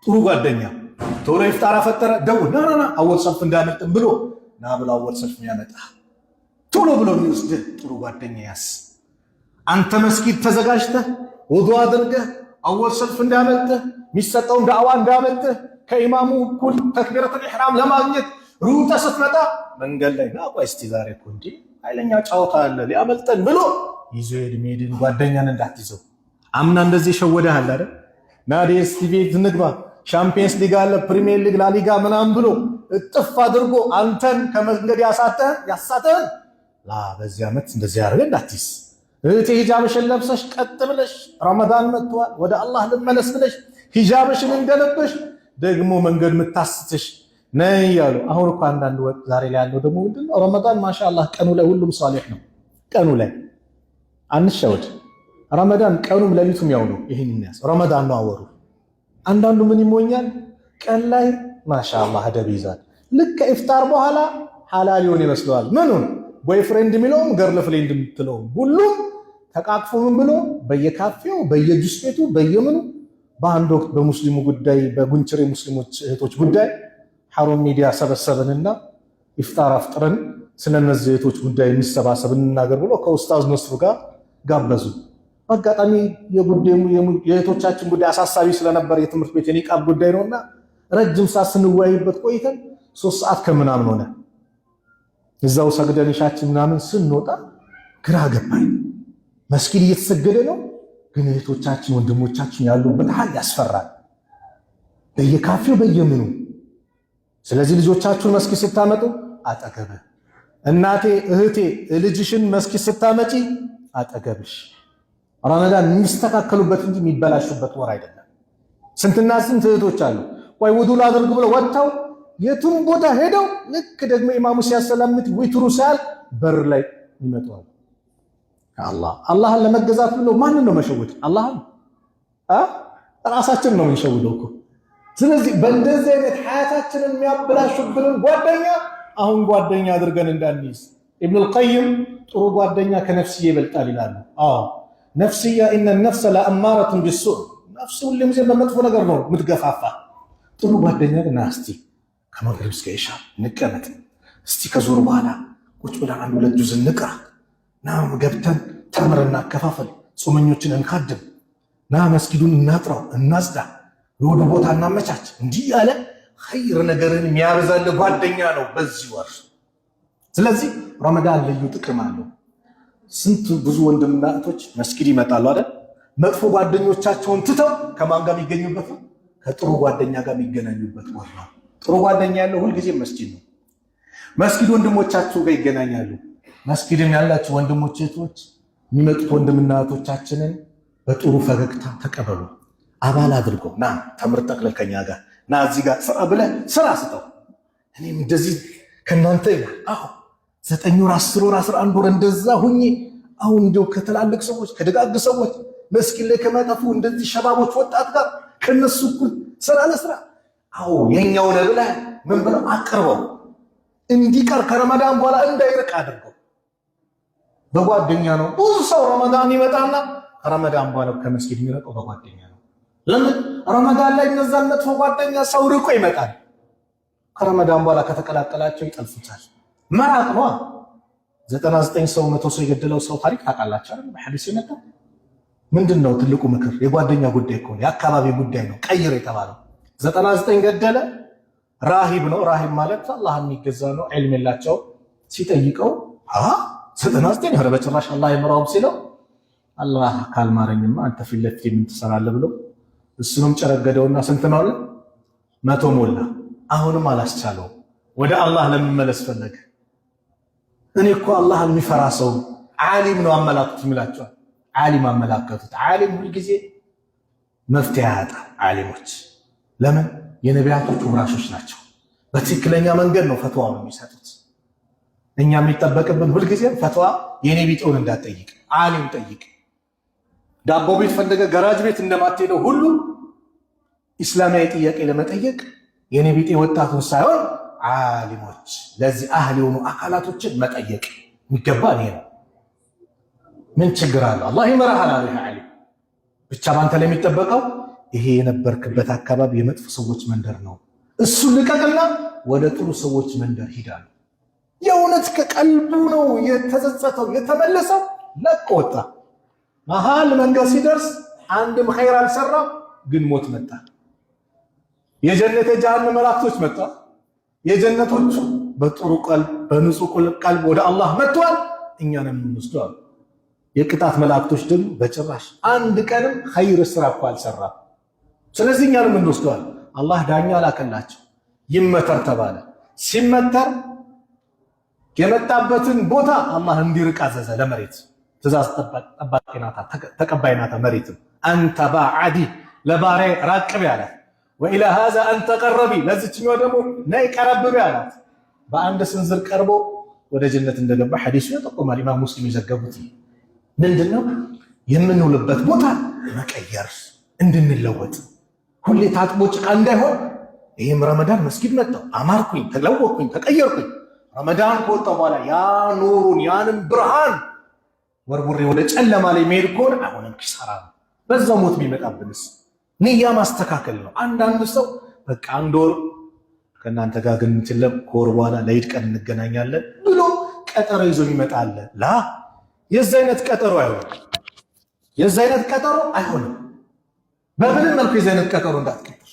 ጥሩ ጓደኛ ቶሎ ኢፍጣር አፈጠረ ደውል ና አወል ሰልፍ እንዳመልጥም ብሎ ና ብሎ አወል ሰልፍ የሚያመጣ ቶሎ ብሎ የሚወስድህ ጥሩ ጓደኛ ያዝ። አንተ መስጊድ ተዘጋጅተህ ውዱእ አድርገህ አወል ሰልፍ እንዳመልጥህ የሚሰጠውን ዳዕዋ እንዳመልጥህ ከኢማሙ እኩል ተክቢረቱል ኢሕራም ለማግኘት ሩጠህ ስትመጣ መንገድ ላይ ና ቆይ እስቲ ዛሬ እኮ እንዲህ ኃይለኛ ጨዋታ አለ ሊያመልጠን ብሎ ይዞ ሄድን ጓደኛን እንዳትይዘው። አምና እንደዚህ ሸወደሃል አይደል? ና ዲኤስቲቪ እንግባ ሻምፒየንስ ሊግ አለ ፕሪሚየር ሊግ ላሊጋ ምናምን ብሎ እጥፍ አድርጎ አንተን ከመንገድ ያሳተህን በዚህ ዓመት እንደዚህ አድርገህ እንዳትይዝ። እህቴ ሂጃብሽን ለብሰሽ ቀጥ ብለሽ ረመዳን መጥቷል ወደ አላህ ልመለስ ብለሽ ሂጃብሽን እንደለበሽ ደግሞ መንገድ ምታስትሽ ነይ ያሉ። አሁን እኮ አንዳንድ ወቅት ዛሬ ላይ ያለው ደግሞ ምንድነው? ረመዳን ማሻአላህ ቀኑ ላይ ሁሉም ሷሊህ ነው። ቀኑ ላይ አንሸወድ። ረመዳን ቀኑም ሌሊቱም ያው ነው። ይሄን እንያዝ። ረመዳን ነው አወሩ። አንዳንዱ ምን ይሞኛል? ቀን ላይ ማሻአላህ አደብ ይዛል። ልክ ከኢፍጣር በኋላ ሐላል ይሆን ይመስለዋል። ምኑን ቦይፍሬንድ የሚለውም ገርል ፍሬንድ የምትለውም ሁሉም ተቃቅፎ ምን ብሎ በየካፌው በየጁስ ቤቱ በየምኑ። በአንድ ወቅት በሙስሊሙ ጉዳይ በጉንችሬ ሙስሊሞች እህቶች ጉዳይ ሐሩን ሚዲያ ሰበሰብንና ኢፍጣር አፍጥረን ስለነዚህ እህቶች ጉዳይ የሚሰባሰብ እንናገር ብሎ ከኡስታዝ ነስሩ ጋር ጋበዙ። አጋጣሚ የእህቶቻችን ጉዳይ አሳሳቢ ስለነበር የትምህርት ቤት የኒቃብ ጉዳይ ነውና ረጅም ሰዓት ስንወያይበት ቆይተን 3 ሰዓት ከምናምን ሆነ። እዛው ሰግደን ሻችን ምናምን ስንወጣ ግራ ገባኝ። መስጊድ እየተሰገደ ነው፣ ግን እህቶቻችን ወንድሞቻችን ያሉበት ሀል ያስፈራል። በየካፌው በየምኑ። ስለዚህ ልጆቻችሁን መስጊድ ስታመጡ አጠገብ እናቴ እህቴ ልጅሽን መስጊድ ስታመጪ አጠገብሽ። ረመዳን የሚስተካከሉበት እንጂ የሚበላሹበት ወር አይደለም። ስንትና ስንት እህቶች አሉ ወይ ውዱእ አድርጉ ብለው ወጥተው የቱም ቦታ ሄደው ልክ ደግሞ ኢማሙ ሲያሰላምት ዊትሩ ሳል በር ላይ ይመጣሉ። አላህን ለመገዛት ብለው ማንን ነው መሸወድ? አላህን ራሳችን ነው የምንሸውደው እኮ። ስለዚህ በእንደዚህ አይነት ሐያታችንን የሚያበላሹብንን ጓደኛ አሁን ጓደኛ አድርገን እንዳንይዝ። ኢብኑል ቀይም ጥሩ ጓደኛ ከነፍስዬ ይበልጣል ይላሉ። ነፍስያ ኢነ ነፍሰ ለአማረቱን ቢሱእ፣ ነፍስ ሁሌም ጊዜ በመጥፎ ነገር ነው የምትገፋፋ። ጥሩ ጓደኛ ግን እስቲ ከመግሪብ እስከ ኢሻ እንቀመጥ፣ እስቲ ከዙር በኋላ ቁጭ ብለን 1-2 ጁዝ እንቅራ፣ ና ገብተን ተምር እናከፋፈል፣ ጾመኞችን እንካድም፣ ና መስጊዱን እናጥራው እናጽዳ፣ የወዱ ቦታ እናመቻች። እንዲህ ያለ ኸይር ነገርን የሚያበዛል ጓደኛ ነው በዚህ ወር። ስለዚህ ረመዳን ልዩ ጥቅም አለው። ስንት ብዙ ወንድምና እህቶች መስጊድ ይመጣሉ አይደል? መጥፎ ጓደኞቻቸውን ትተው ከማን ጋር የሚገኙበት ነው? ከጥሩ ጓደኛ ጋር የሚገናኙበት ወር ነው። ጥሩ ጓደኛ ያለው ሁልጊዜ መስጊድ ነው። መስጊድ ወንድሞቻቸው ጋር ይገናኛሉ። መስጊድም ያላችሁ ወንድሞች እህቶች፣ የሚመጡት ወንድምና እህቶቻችንን በጥሩ ፈገግታ ተቀበሉ። አባል አድርገው ና ተምር ጠቅለል ከኛ ጋር ና እዚህ ጋር ስራ ብለህ ስራ ስጠው። እኔም እንደዚህ ከእናንተ ይላል 9 ወር 10 ወር 11 ወር እንደዛ ሁኜ አሁን እንደው ከትላልቅ ሰዎች ከደጋግ ሰዎች መስጊድ ላይ ከመጠፉ እንደዚህ ሸባቦች ወጣት ጋር ከነሱ እኩል ስራ ለስራ የኛው ነው ብለህ ምን ብለው አቅርበው እንዲቀር ከረመዳን በኋላ እንዳይርቅ አድርገው። በጓደኛ ነው ብዙ ሰው ረመዳን ይመጣና ከረመዳን በኋላ ከመስጊድ የሚርቀው በጓደኛ ነው። ለምን? ረመዳን ላይ እነዛን መጥፎ ጓደኛ ሰው ርቆ ይመጣል። ከረመዳን በኋላ ከተቀላቀላቸው ይጠልፉታል። መራቅ ነው። 99 ሰው 100 ሰው የገደለው ሰው ታሪክ ታውቃላችሁ አይደል? በሐዲስ የመጣ ምንድነው? ትልቁ ምክር የጓደኛ ጉዳይ ከሆነ የአካባቢ ጉዳይ ነው። ቀይር የተባለው 99 ገደለ። ራሂብ ነው። ራሂብ ማለት አላህ የሚገዛ ነው። ዒልም የላቸው ሲጠይቀው 99 ሆነ በጭራሽ አላህ ይምራውም ሲለው አላህ ካልማረኝማ አንተ ፊት ለፊት ምን ትሰራለህ ብሎ እሱንም ጨረገደውና ስንት ነው አለ 100 ሞላ። አሁንም አላስቻለው። ወደ አላህ ለመመለስ ፈለገ። እኔ እኮ አላህ የሚፈራ ሰው ዓሊም ነው አመላክቱት ይላቸዋል። ዓሊም አመላከቱት። ዓሊም ሁልጊዜ መፍትሄ ያጣ። ዓሊሞች ለምን የነቢያቶች ወራሾች ናቸው። በትክክለኛ መንገድ ነው ፈትዋውን የሚሰጡት። እኛ የሚጠበቅብን ሁልጊዜም ፈትዋ የኔ ቢጤውን እንዳትጠይቅ፣ ዓሊም ጠይቅ። ዳቦ ቤት ፈለገ ገራጅ ቤት እንደማትሄደው ሁሉ ኢስላማዊ ጥያቄ ለመጠየቅ የኔ ቢጤ ወጣቱን ሳይሆን ዓሊሞች ለዚህ አህል የሆኑ አካላቶችን መጠየቅ የሚገባ ይሄ ነው። ምን ችግር አለ? አላህ ይመራሃል አለ ዓሊም። ብቻ ባንተ ላይ የሚጠበቀው ይሄ የነበርክበት አካባቢ የመጥፎ ሰዎች መንደር ነው፣ እሱን ልቀቅና ወደ ጥሩ ሰዎች መንደር ሂዳል። የእውነት ከቀልቡ ነው የተጸጸተው የተመለሰው፣ ለቆ ወጣ። መሃል መንገድ ሲደርስ አንድም ኸይር አልሰራም፣ ግን ሞት መጣ። የጀነት የጀሃነም መላእክቶች መጣ። የጀነቶቹ በጥሩ ቀልብ በንጹህ ቀልብ ወደ አላህ መጥቷል፣ እኛንም እንወስዷል። የቅጣት መላእክቶች ደግሞ በጭራሽ አንድ ቀንም ኸይር ስራ እኮ አልሰራም። ስለዚህ እኛንም እንወስዷል። አላህ ዳኛ ላከላቸው። ይመተር ተባለ። ሲመተር የመጣበትን ቦታ አላህ እንዲርቅ አዘዘ። ለመሬት ትእዛዝ ጠባቂ ናታ፣ ተቀባይ ናታ። መሬትም አንተ ባዓዲ ለባሪያ ራቅብ ያላት፣ ወኢላ ሃዛ አንተ ቀረቢ ለዚችኛው ደግሞ ነይ ቀረብ ያላት። በአንድ ስንዝር ቀርቦ ወደ ጀነት እንደገባ ሐዲሱ ይጠቁማል። ኢማም ሙስሊም የዘገቡት ምንድነው? የምንውልበት ቦታ መቀየር እንድንለወጥ፣ ሁሌ ታጥቦ ጭቃ እንዳይሆን። ይህም ረመዳን መስጊድ መጣው አማርኩኝ፣ ተለወቅኩኝ፣ ተቀየርኩኝ። ረመዳን ከወጣ በኋላ ያ ኑሩን ያንም ብርሃን ወርውሬ ወደ ጨለማ ላይ መሄድ ከሆነ አሁንም ኪሳራ ነው። በዛው ሞት ቢመጣብንስ? ንያ ማስተካከል ነው። አንዳንድ ሰው በቃ አንድ ወር ከእናንተ ጋር ግን የምትለም ከወር በኋላ ለኢድ ቀን እንገናኛለን ብሎ ቀጠሮ ይዞ ይመጣል። ላ የዛ አይነት ቀጠሮ አይሆንም። የዛ አይነት ቀጠሮ አይሆንም። በምንም መልኩ የዛ አይነት ቀጠሮ እንዳትቀጥር።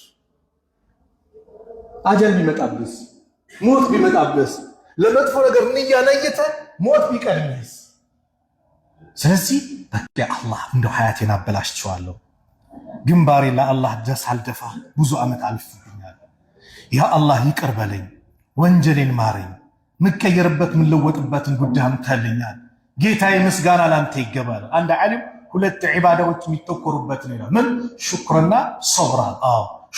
አጀል ቢመጣብስ? ሞት ቢመጣብስ? ለመጥፎ ነገር ንያ ነይተህ ሞት ቢቀድምስ? ስለዚህ በቃ አላህ እንደው ሐያቴን አበላሽቸዋለሁ፣ ግንባሬ ለአላህ ደስ አልደፋ፣ ብዙ ዓመት አልፍብኛል። ያ አላህ ይቅር በለኝ፣ ወንጀሌን ማረኝ፣ ምቀየርበት ምለወጥበትን ጉዳይ አምጥተህልኛል። ጌታዬ ምስጋና ላንተ ይገባል። አንድ ዓሊም ሁለት ዒባዳዎች የሚተኮሩበት ነው። ምን? ሹክርና ሶብር።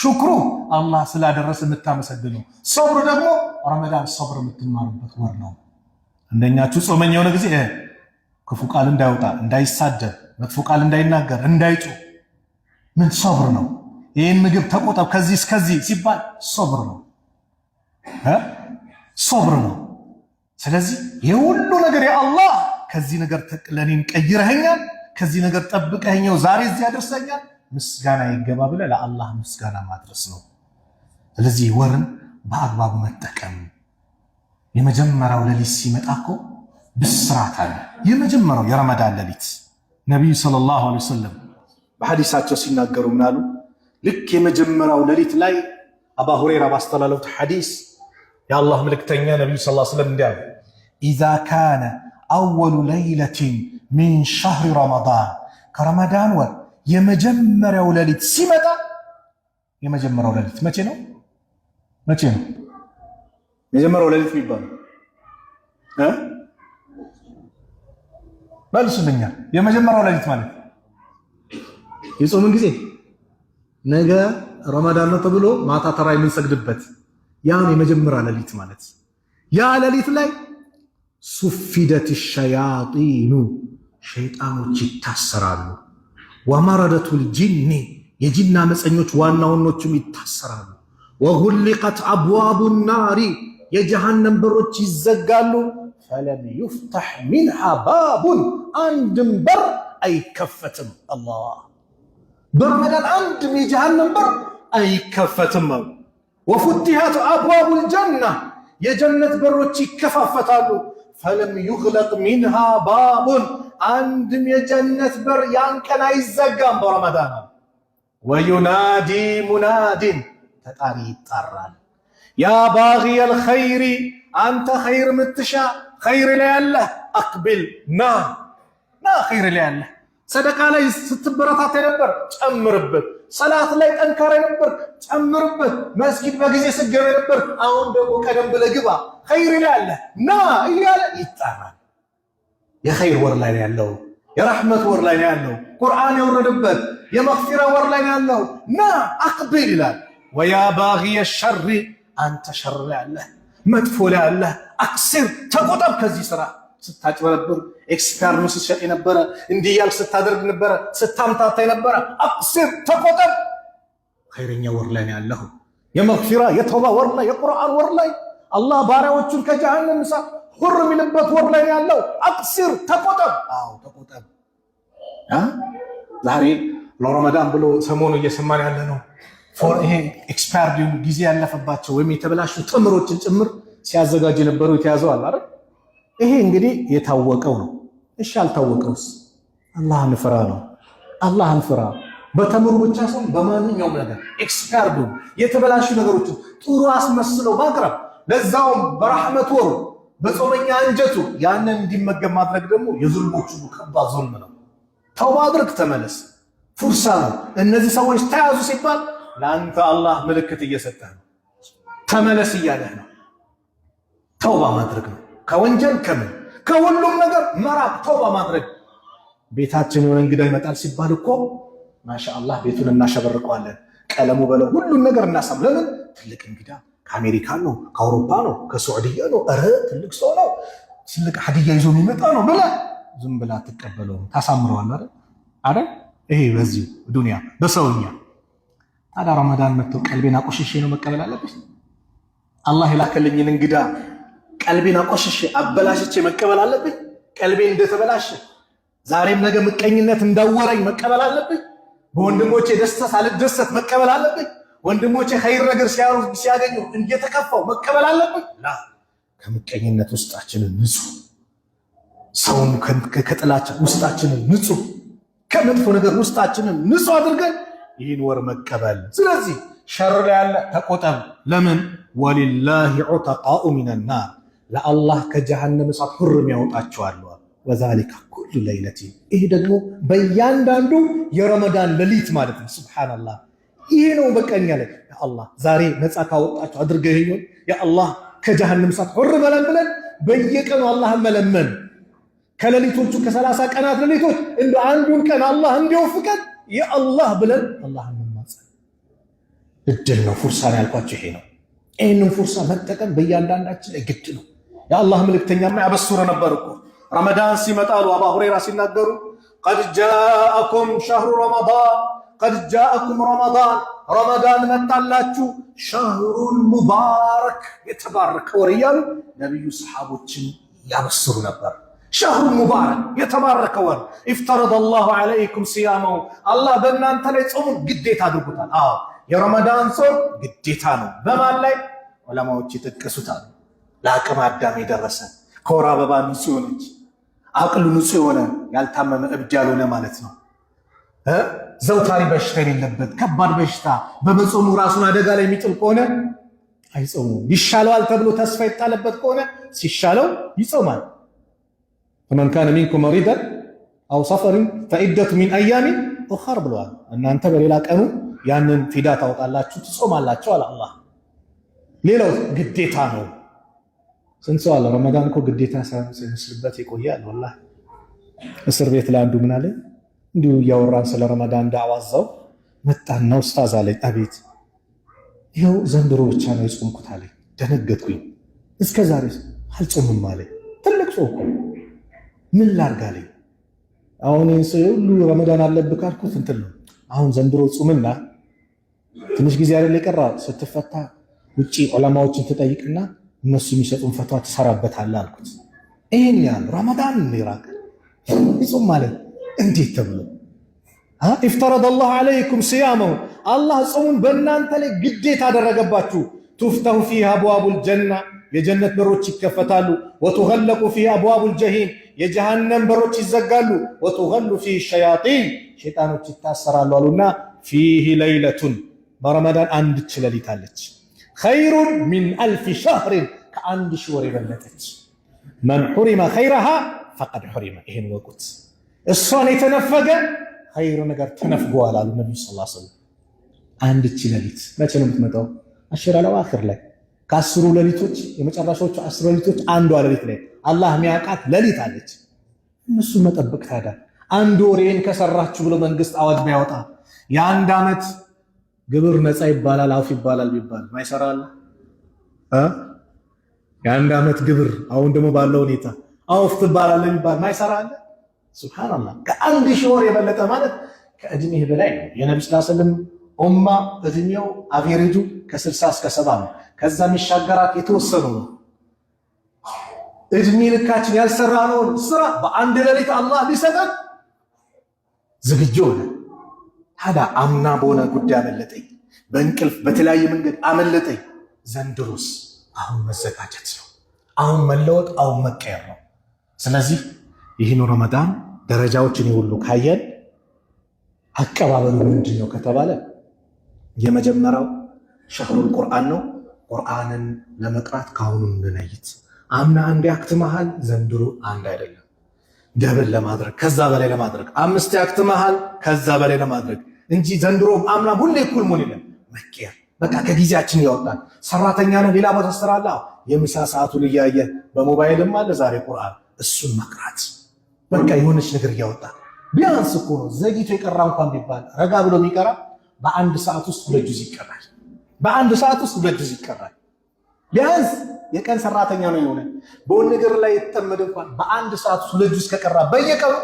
ሹክሩ አላህ ስላደረሰ የምታመሰግነው፣ ሶብሩ ደግሞ ረመዳን ሶብር የምትማሩበት ወር ነው። እንደኛችሁ ጾመኛ የሆነ ጊዜ ክፉ ቃል እንዳይወጣ፣ እንዳይሳደብ፣ መጥፎ ቃል እንዳይናገር፣ እንዳይጮህ ምን ሶብር ነው። ይህን ምግብ ተቆጠብ ከዚህ እስከዚህ ሲባል ሶብር ነው፣ ሶብር ነው። ስለዚህ የሁሉ ነገር የአላህ ከዚህ ነገር ለኔን ቀይረኸኛል፣ ከዚህ ነገር ጠብቀኸኛው ዛሬ እዚህ ያደርሰኛል፣ ምስጋና ይገባ ብለህ ለአላህ ምስጋና ማድረስ ነው። ስለዚህ ወርን በአግባቡ መጠቀም። የመጀመሪያው ሌሊት ሲመጣ እኮ ብስራት አለ። የመጀመሪያው የረመዳን ሌሊት ነቢዩ ሰለላሁ ዐለይሂ ወሰለም በሐዲሳቸው ሲናገሩ ምናሉ? ልክ የመጀመሪያው ሌሊት ላይ አባ ሁረይራ ባስተላለፉት ሐዲስ የአላህ መልእክተኛ ነቢዩ ሰለላሁ ዐለይሂ ወሰለም እንዲህ አሉ፣ ኢዛ ካነ አወሉ ለይለቲን ሚን ሸህሪ ረመዳን፣ ከረመዳን ወር የመጀመሪያው ሌሊት ሲመጣ። የመጀመሪያው ሌሊት መቼ ነው? መቼ ነው የመጀመሪያው ሌሊት የሚባለው? መልሱልኛ። የመጀመሪያው ሌሊት ማለት የጾምን ጊዜ ነገ ረመዳን ነው ተብሎ ማታ ተራ የምንሰግድበት ያን የመጀመሪያ ሌሊት ማለት። ያ ሌሊት ላይ ሱፊደት ሸያጢኑ፣ ሸይጣኖች ይታሰራሉ። ወመረደቱል ጂኒ፣ የጂና መፀኞች ዋናዎቹም ይታሰራሉ። ወሁሊቀት አብዋቡ ናሪ፣ የጀሃነም በሮች ይዘጋሉ። ፈለም ዩፍተሕ ሚንሃ ባቡን፣ አንድም በር አይከፈትም። አላህ በረመዳን አንድም የጀሃነም በር አይከፈትም። ወፉቲሐት አብዋቡል ጀና፣ የጀነት በሮች ይከፋፈታሉ። ፈለም ዩግለቅ ሚንሃ ባቡን፣ አንድም የጀነት በር ያን ቀን አይዘጋም በረመዳን። ወዩናዲ ሙናዲን፣ ተጣሪ ይጣራል። ያ ባጊየል ኸይሪ፣ አንተ ኸይር ምትሻ ኸይር ላይ ያለህ አቅቢል፣ ና ኸይር ላይ ያለህ። ሰደቃ ላይ ስትበረታታ ነበር፣ ጨምርበት። ሰላት ላይ ጠንካራ ነበር፣ ጨምርበት። መስጊድ በጊዜ ስገባ ነበር፣ አሁን ደግሞ ቀደም ብለህ ግባ። ኸይር ላይ ያለህ ና እያለ ይጣራል። የኸይር ወር ላይ ያለው፣ የረሕመት ወር ላይ ያለው፣ ቁርአን የወረደበት የመግፊራ ወር ላይ ያለው ና አቅቢል ይላል። ወያ ባጊየ ሸሪ አንተ ሸር ላይ አለህ፣ መጥፎ ላይ አለህ፣ አክሲር ተቆጠብ ከዚህ ስራ። ስታጭበረብር ኤክስፐርት ስትሸጥ ነበረ፣ እንዲህ ያልክ ስታደርግ ነበረ፣ ስታምታታ ነበረ፣ አክሲር ተቆጠብ። ኸይረኛ ወር ላይ ያለሁ የመግፊራ የተውባ ወር ላይ የቁርአን ወር ላይ አላህ ባሪያዎቹን ከጀሃነም እሳት ሁር የሚልበት ወር ላይ ያለው አክሲር ተቆጠብ። አዎ ተቆጠብ። ዛሬ ለረመዳን ብሎ ሰሞኑ እየሰማን ያለ ነው ይሄ ኤክስፓየርድ ጊዜ ያለፈባቸው ወይም የተበላሹ ተምሮችን ጭምር ሲያዘጋጅ የነበሩ የተያዘዋል አይደል? ይሄ እንግዲህ የታወቀው ነው። እሺ አልታወቀውስ? አላህን ፍራ ነው። አላህን ፍራ በተምሩ ብቻ ሳይሆን በማንኛውም ነገር ኤክስፓየርድ የተበላሹ ነገሮችን ጥሩ አስመስለው ማቅረብ፣ ለዛውም በረህመት ወሩ በጾመኛ አንጀቱ ያንን እንዲመገብ ማድረግ ደግሞ የዙልሞቹ ከባድ ዙልም ነው። ተውባ አድርግ፣ ተመለስ። ፉርሳ ነው። እነዚህ ሰዎች ተያዙ ሲባል ለአንተ አላህ ምልክት እየሰጠህ ነው። ተመለስ እያለህ ነው። ተውባ ማድረግ ነው። ከወንጀል ከምን ከሁሉም ነገር መራቅ፣ ተውባ ማድረግ። ቤታችን የሆነ እንግዳ ይመጣል ሲባል እኮ ማሻአላህ ቤቱን እናሸበርቀዋለን። ቀለሙ በለው ሁሉን ነገር እናሳም። ለምን? ትልቅ እንግዳ ከአሜሪካ ነው፣ ከአውሮፓ ነው፣ ከሳዑዲያ ነው፣ ኧረ ትልቅ ሰው ነው፣ ትልቅ ሀዲያ ይዞ የሚመጣ ነው ብለህ ዝም ብላ አትቀበለውም። ታሳምረዋል አይደል? ይሄ በዚሁ ዱንያ በሰውኛ። ታዲያ ረመዳን መጥቶ ቀልቤን አቆሽሼ ነው መቀበል አለብኝ? አላህ የላከልኝን እንግዳ ቀልቤን አቆሽሼ አበላሽቼ መቀበል አለብኝ? ቀልቤን እንደተበላሸ ዛሬም ነገ ምቀኝነት እንዳወረኝ መቀበል አለብኝ? በወንድሞቼ ደስታ ሳልደሰት መቀበል አለብኝ? ወንድሞቼ ኸይር ነገር ሲያገኙ እየተከፋው መቀበል አለብኝ? ላ ከምቀኝነት ውስጣችንን ንጹህ፣ ሰውን ከጥላቻ ውስጣችንን ንጹህ፣ ከመጥፎ ነገር ውስጣችንን ንጹህ አድርገን ይህን ወር መቀበል። ስለዚህ ሸር ላይ ያለ ተቆጠብ። ለምን? ወሊላሂ ዑተቃኡ ሚነናር፣ ለአላህ ከጀሃነም እሳት ሁርም ያወጣቸዋል። ወዛሊከ ኩሉ ለይለቲን፣ ይህ ደግሞ በእያንዳንዱ የረመዳን ሌሊት ማለት ነው። ሱብሓነላህ፣ ይሄ ነው በቀኛ ላይ ያአላህ ዛሬ ነፃ ካወጣቸው አድርገህ ይሁን ያአላህ ከጀሃነም እሳት ሁር በለን ብለን በየቀኑ አላህን መለመን። ከሌሊቶቹ ከ30 ቀናት ሌሊቶች እንደ አንዱን ቀን አላህ እንዲወፍቀን ያአላህ ብለን አላህን መማጸን እድል ነው። ፉርሳን ያልኳቸው ይሄ ነው። ይህንን ፉርሳ መጠቀም በእያንዳንዳችን ላይ ግድ ነው። የአላህ መልእክተኛማ ያበስሩ ነበር እኮ ረመዳን ሲመጣሉ አባ ሁረይራ ሲናገሩ ቀድ ጃአኩም ሸህሩ ረመዳን፣ ቀድ ጃአኩም ረመዳን፣ ረመዳን መጣላችሁ፣ ሸህሩን ሙባረክ፣ የተባረከ ወር እያሉ ነቢዩ ሰሓቦችን ያበስሩ ነበር። ሸህሩ ሙባረክ፣ የተባረከ ወር። ኢፍተረደ አላሁ ዐለይኩም ሲያመሁ፣ አላህ በእናንተ ላይ ጾሙን ግዴታ አድርጎታል። አዎ የረመዳን ጾም ግዴታ ነው። በማን ላይ? ዑለማዎች የጠቀሱታል። ለአቅመ አዳም የደረሰ ከወር አበባ ንጹህ የሆነች አቅሉ ንጹህ የሆነ ያልታመመ እብድ ያልሆነ ማለት ነው። ዘውታሪ በሽታ የሌለበት ከባድ በሽታ በመጾሙ ራሱን አደጋ ላይ የሚጥል ከሆነ አይጾሙም። ይሻለዋል ተብሎ ተስፋ የጣለበት ከሆነ ሲሻለው ይጾማል። ፈመን ካነ ሚንኩም መሪደን አው ሰፈሪን ፈዒደቱ ሚን አያሚን ኡኸር ብለዋል። እናንተ በሌላ ቀኑ ያንን ፊዳ ታወጣላችሁ ትጾማላችሁ አለ አላህ። ሌላው ግዴታ ነው። ስንት ሰው አለ ረመዳን እኮ ግዴታ ሳይመስልበት ይቆያል። ወላሂ እስር ቤት ላይ አንዱ ምን አለ እንዲሁ እያወራን ስለ ረመዳን ዳዕዋዛው መጣና ኡስታዝ አለኝ። አቤት ይኸው ዘንድሮ ብቻ ነው የጾምኩት አለኝ። ደነገጥኩኝ። እስከ ዛሬ አልጾምም አለኝ። ትልቅ ሰው እኮ ምን ላድርግ አለኝ። አሁን ሁሉ ረመዳን አለብህ ካልኩት እንትን ነው። አሁን ዘንድሮ ጾምና ትንሽ ጊዜ አይደል የቀራ ስትፈታ ውጪ ዑለማዎችን ትጠይቅና እነሱ የሚሰጡን ፈቷ ትሰራበታለህ አልኩት። ይሄን ያህል ረመዳን ይራቅ ይጾም ማለት እንዴት ተብሎ ኢፍተረደ አላሁ ዐለይኩም ሲያመሁ፣ አላህ ጾሙን በእናንተ ላይ ግዴታ አደረገባችሁ። ቱፍተሁ ፊሃ አብዋቡል ጀና፣ የጀነት በሮች ይከፈታሉ። ወቱገለቁ ፊሃ አብዋቡል ጀሂም፣ የጀሃነም በሮች ይዘጋሉ። ወቱገሉ ፊህ ሸያጢን፣ ሸይጣኖች ይታሰራሉ አሉና ፊህ ለይለቱን፣ በረመዳን አንድች ሌሊት አለች። ኸይሩን ሚን አልፊ ሸህሪን፣ ከአንድ ሺህ ወር የበለጠች። መን ሑሪመ ኸይረሃ ፈቀድ ሑሪመ፣ ይሄን ወቁት። እሷን የተነፈገ ኸይር ነገር ተነፍገዋል አሉ ነቢዩ ሰለላሁ ዐለይሂ ወሰለም። አንድች ሌሊት መቼ ነው የምትመጣው? አሽረል አዋኺር ላይ ከአስሩ ሌሊቶች የመጨረሻዎቹ 10 ሌሊቶች አንዷ ሌሊት ላይ አላህ የሚያውቃት ሌሊት አለች። እነሱ መጠበቅ ታዲያ አንድ ወር ይሄን ከሰራችሁ ብሎ መንግስት አዋጅ ቢያወጣ የአንድ ዓመት ግብር ነፃ ይባላል አፍ ይባላል ቢባል ማይሰራል የአንድ ዓመት ግብር አሁን ደግሞ ባለው ሁኔታ አውፍ ትባላል ቢባል ማይሰራል። ሱብሃንአላህ ከአንድ ሺህ ወር የበለጠ ማለት ከእድሜህ በላይ ነው። የነብዩ ሰለላሁ ዐለይሂ ወሰለም ኡማ እድሜው አቬሬጁ ከ60 እስከ 70 ነው። ከዛ የሚሻገራት የተወሰኑ ነው። እድሜ ልካችን ያልሰራነውን ስራ በአንድ ሌሊት አላህ ሊሰጠን ዝግጁ ሆነ። ታዲያ አምና በሆነ ጉዳይ አመለጠኝ፣ በእንቅልፍ በተለያየ መንገድ አመለጠኝ። ዘንድሮስ አሁን መዘጋጀት ነው። አሁን መለወጥ፣ አሁን መቀየር ነው። ስለዚህ ይህን ረመዳን ደረጃዎችን ሁሉ ካየን አቀባበሉ ምንድን ነው ከተባለ የመጀመሪያው ሸህሩል ቁርአን ነው። ቁርአንን ለመቅራት ካሁኑ እንነይት። አምና አንድ ያክትመሃል፣ ዘንድሮ አንድ አይደለም፣ ደብል ለማድረግ ከዛ በላይ ለማድረግ 5 ያክትመሃል፣ ከዛ በላይ ለማድረግ እንጂ ዘንድሮ አምና ሁሌ እኩል መሆን የለም። መቀየር በቃ ከጊዜያችን ያወጣል። ሰራተኛ ነው፣ ሌላ ቦታ ስራላ የምሳ ሰዓቱን እያየ በሞባይልም አለ ዛሬ ቁርአን፣ እሱን መቅራት በቃ የሆነች ነገር እያወጣ ቢያንስ እኮ ነው ዘግይቶ የቀራ እንኳን ቢባል ረጋ ብሎ የሚቀራ በአንድ ሰዓት ውስጥ 2 ጁዝ ይቀራል። በአንድ ሰዓት ውስጥ 2 ጁዝ ይቀራል። ቢያንስ የቀን ሰራተኛ ነው የሆነ በሆነ ነገር ላይ የተጠመደ እንኳን በአንድ ሰዓት ውስጥ 2 ጁዝ ከቀራ በየቀኑ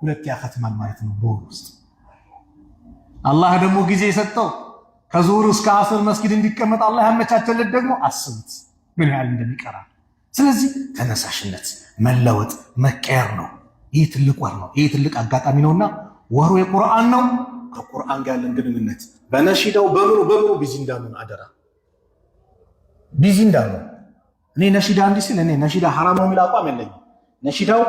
2 ያኸትማል ማለት ነው በወር ውስጥ። አላህ ደግሞ ጊዜ የሰጠው ከዙሁር እስከ አስር መስጊድ እንዲቀመጥ አላህ ያመቻቸለት ደግሞ አስቡት ምን ያህል እንደሚቀራ። ስለዚህ ተነሳሽነት፣ መለወጥ፣ መቀየር ነው። ይህ ትልቅ ወር ነው። ይህ ትልቅ አጋጣሚ ነውና ወሩ የቁርአን ነው። ከቁርአን ጋር ያለን ግንኙነት በነሺዳው በምኑ ቢዚ እንዳንሆን አደራ። ቢዚ እንዳንሆን። እኔ ነሺዳ እንዲህ ሲል እኔ ነሺዳ ሐራም ነው የሚል አቋም የለኝም። ነሺዳው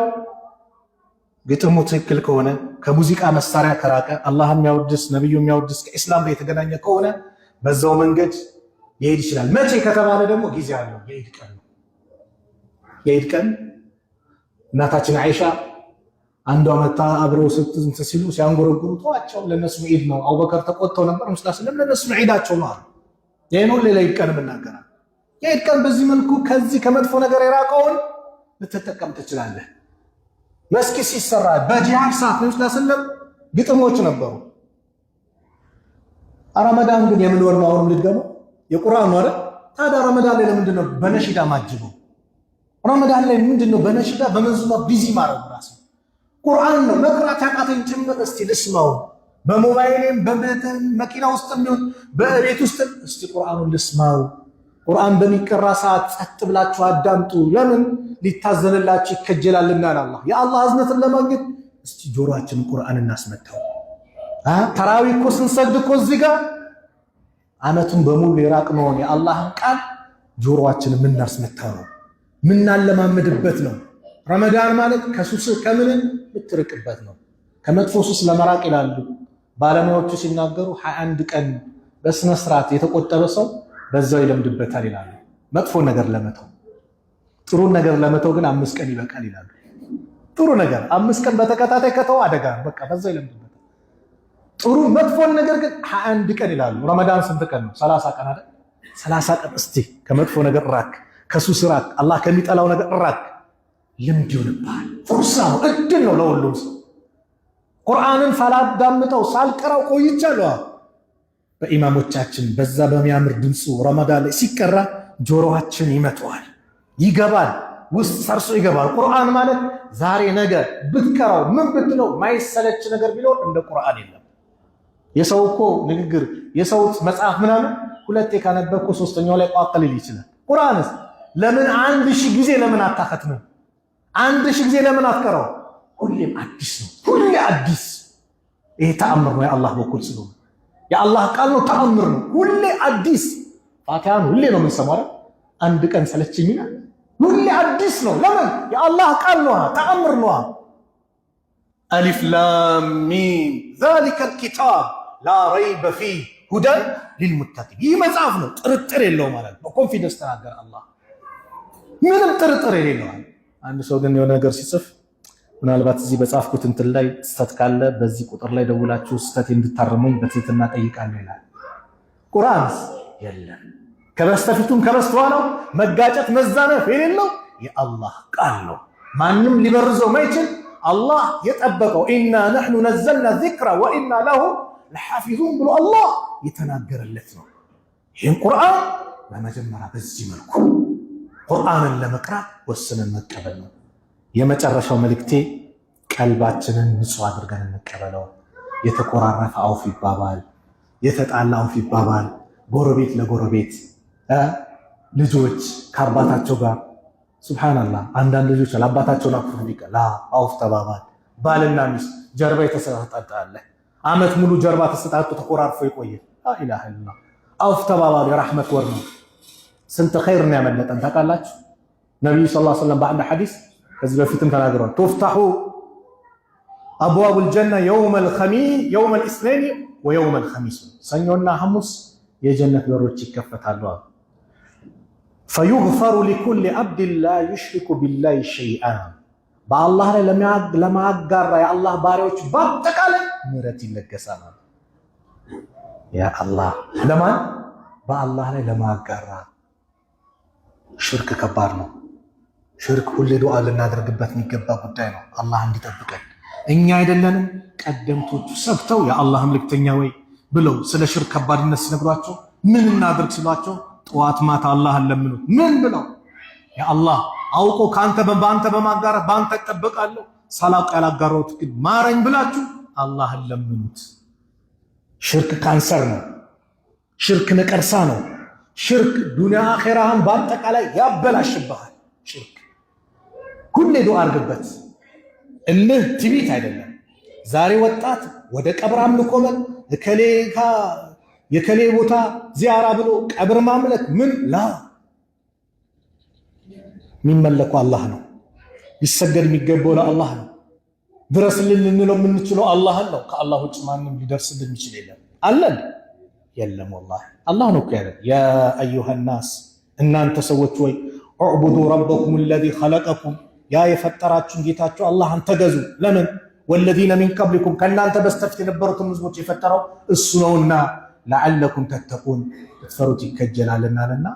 ግጥሙ ትክክል ከሆነ ከሙዚቃ መሳሪያ ከራቀ አላህን የሚያወድስ ነብዩ የሚያወድስ ከኢስላም ጋር የተገናኘ ከሆነ በዛው መንገድ ይሄድ ይችላል። መቼ ከተባለ ደግሞ ጊዜ አለው። የኢድ ቀን ነው። የኢድ ቀን እናታችን አይሻ አንዷ መታ አብረው ስትንት ሲሉ ሲያንጎረጉሩ ተዋቸው፣ ለነሱ ኢድ ነው። አቡበከር ተቆጥተው ነበር ሙስሊም ለነሱ ኢዳቸው ነው አሉ። ይሄን ሁሉ ሌላ ቀን የምናገራለን። የኢድ ቀን በዚህ መልኩ ከዚህ ከመጥፎ ነገር የራቀውን ልትጠቀም ትችላለህ። መስጊድ ሲሰራ በጂሃድ ሰዓት ነው ሙስሊም ግጥሞች ነበሩ። ረመዳን ግን የምን ወር ነው? አሁንም ልትገመው የቁርአን ነው አይደል? ታዲያ ረመዳን ላይ ለምንድን ነው በነሺዳ ማጅበው? ረመዳን ላይ ምንድን ነው በነሺዳ በመንዙማ ቢዚ ማድረግ? ራሱ ቁርአን ነው መቅራት ያቃተኝ ጭምር እስቲ ልስማው። በሞባይሌም በቤትም መኪና ውስጥ ቢሆን በቤት ውስጥ እስቲ ቁርአኑን ልስማው። ቁርአን በሚቀራ ሰዓት ጸጥ ብላችሁ አዳምጡ። ለምን ሊታዘንላችሁ ይከጀላልና አላህ። የአላህ እዝነትን ለማግኘት እስቲ ጆሮአችንን ቁርአን እናስመታው። ተራዊ እኮ ስንሰግድ እኮ እዚህ ጋር አመቱን በሙሉ የራቅነውን የአላህን ቃል ጆሮአችንን የምናስመታው ነው፣ ምናለማመድበት ነው። ረመዳን ማለት ከሱስ ከምን የምትርቅበት ነው። ከመጥፎ ሱስ ለመራቅ ይላሉ ባለሙያዎቹ ሲናገሩ 21 ቀን በስነ ስርዓት የተቆጠበ ሰው በዛው ይለምድበታል ይላሉ። መጥፎ ነገር ለመተው ጥሩ ነገር ለመተው ግን 5 ቀን ይበቃል ይላሉ። ጥሩ ነገር 5 ቀን በተከታታይ ከተው አደጋ በቃ በዛው ይለምድበታል። ጥሩ መጥፎን ነገር ግን 21 ቀን ይላሉ። ረመዳን ስንት ቀን ነው? 30 ቀን አይደል? 30 ቀን እስቲ ከመጥፎ ነገር ራክ፣ ከሱስ ራክ፣ አላህ ከሚጠላው ነገር ራክ። ልምድ ይሆንብሃል። ፉርሳ ነው፣ እድል ነው ለሁሉም ሰው። ቁርአንን ሳላዳምጠው ሳልቀራው ቆይቻለሁ። በኢማሞቻችን በዛ በሚያምር ድምፁ ረመዳን ላይ ሲቀራ ጆሮአችን ይመተዋል፣ ይገባል፣ ውስጥ ሰርሶ ይገባል። ቁርአን ማለት ዛሬ ነገ ብትቀራው ምን ብትለው ማይሰለች ነገር ቢኖር እንደ ቁርአን የለም። የሰው እኮ ንግግር የሰው መጽሐፍ ምናምን 2 ካነበብኩ 3ኛው ላይ ቋቅ ሊል ይችላል። ቁርአንስ ለምን 1000 ጊዜ ለምን አታኸትም? 1000 ጊዜ ለምን አትቀራው? ሁሌም አዲስ ነው፣ ሁሌ አዲስ። ይሄ ተአምር ነው የአላህ በኩል ስለሆነ የአላህ ቃል ነው፣ ተአምር ነው፣ ሁሌ አዲስ። ፋቲሃን ሁሌ ነው የምንሰማው። አንድ ቀን ሰለችኝና ሁሌ አዲስ ነው። ለምን? የአላህ ቃል ነው፣ ተአምር ነው። አሊፍ ላም ሚም ዛሊከል ኪታብ ላ ረይበ ፊህ ሁደን ሊልሙተቂን። ይህ መጽሐፍ ነው፣ ጥርጥር የለው ማለት ነው። ኮንፊደንስ ተናገረ አላህ፣ ምንም ጥርጥር የሌለው። አንድ ሰው ግን የሆነ ነገር ሲጽፍ ምናልባት እዚህ በጻፍኩት እንትን ላይ ስህተት ካለ በዚህ ቁጥር ላይ ደውላችሁ ስህተት እንድታርሙኝ በትህትና ጠይቃለሁ ይላል። ቁርአንስ የለም። ከበስተፊቱም ከበስተኋላው መጋጨት መዛነፍ የሌለው የአላህ ቃል ነው። ማንም ሊበርዘው ማይችል አላህ የጠበቀው ኢና ነሕኑ ነዘልና ዚክራ ወኢና ለሁ ለሐፊዙን ብሎ አላህ የተናገረለት ነው። ይህን ቁርአን በመጀመሪያ በዚህ መልኩ ቁርአንን ለመቅራት ወስነን መቀበል ነው። የመጨረሻው መልእክቴ ቀልባችንን ንጹህ አድርገን እንቀበለው። የተቆራረፈ አውፍ ይባባል፣ የተጣላ አውፍ ይባባል። ጎረቤት ለጎረቤት ልጆች ከአባታቸው ጋር ሱብሃንአላህ፣ አንዳንድ ልጆች ለአባታቸውን አክፉ ቢቀላ አውፍ ተባባል። ባልና ሚስት ጀርባ የተሰጣጣለ አመት ሙሉ ጀርባ ተሰጣጡ ተቆራርፎ የቆየ ኢላሃ ኢላላህ። አውፍ ተባባል የራህመት ወር ነው። ስንት ኸይር ነው ያመለጠን ታውቃላችሁ? ነብዩ ሰለላሁ ዐለይሂ ወሰለም በአንድ ሐዲስ ከዚህ በፊትም ተናግረዋል። ቱፍታሁ አብዋቡል ጀና የውመል ኢስነይን ወየውመል ኸሚስ፣ ሰኞና ሐሙስ የጀነት በሮች ይከፈታሉ። ፈዩግፈሩ ሊኩሊ አብድን ላ ዩሽሪኩ ቢላሂ ሸይአን፣ በአላህ ላይ ለማጋራ የአላህ ባሪያዎች በአጠቃላይ ምህረት ይለገሳል። ያ አላህ ለማን? በአላህ ላይ ለማጋራ። ሽርክ ከባድ ነው። ሽርክ ሁሌ ዱዓ ልናደርግበት የሚገባ ጉዳይ ነው። አላህ እንዲጠብቀን። እኛ አይደለንም ቀደምቶቹ ሰብተው የአላህ መልእክተኛ ወይ ብለው ስለ ሽርክ ከባድነት ሲነግሯቸው ምን እናድርግ ሲሏቸው ጠዋት ማታ አላህን ለምኑት። ምን ብለው? የአላህ አውቆ በአንተ በማጋራት በአንተ እጠበቃለሁ፣ ሳላውቅ ያላጋራሁት ግን ማረኝ ብላችሁ አላህን ለምኑት። ሽርክ ካንሰር ነው። ሽርክ ነቀርሳ ነው። ሽርክ ዱንያ አኼራህን በአጠቃላይ ያበላሽብሃል። ሽርክ ሁሌ ዱዓ አድርግበት። እልህ ትቢት አይደለም። ዛሬ ወጣት ወደ ቀብር አምልኮ መን የከሌ ቦታ ዚያራ ብሎ ቀብር ማምለክ ምን ላ የሚመለከው አላህ ነው። ሊሰገድ የሚገባው ለአላህ ነው። ድረስልን ልንለው የምንችለው አላህን ነው። ከአላህ ውጭ ማንም ሊደርስልን የሚችል የለም። አለን የለም። ወላሂ አላህ ነው ያለ ያ አዩሃ ናስ፣ እናንተ ሰዎች ወይ እዕቡዱ ረበኩም አለዚ ኸለቀኩም፣ ያ የፈጠራችሁን ጌታችሁ አላህን ተገዙ። ለምን? ወለዚነ ሚን ቀብሊኩም፣ ከእናንተ በስተፊት የነበሩትን ህዝቦች የፈጠረው እሱ ነውና፣ ለዓለኩም ተተቁን፣ ልትፈሩት ይከጀላልናልና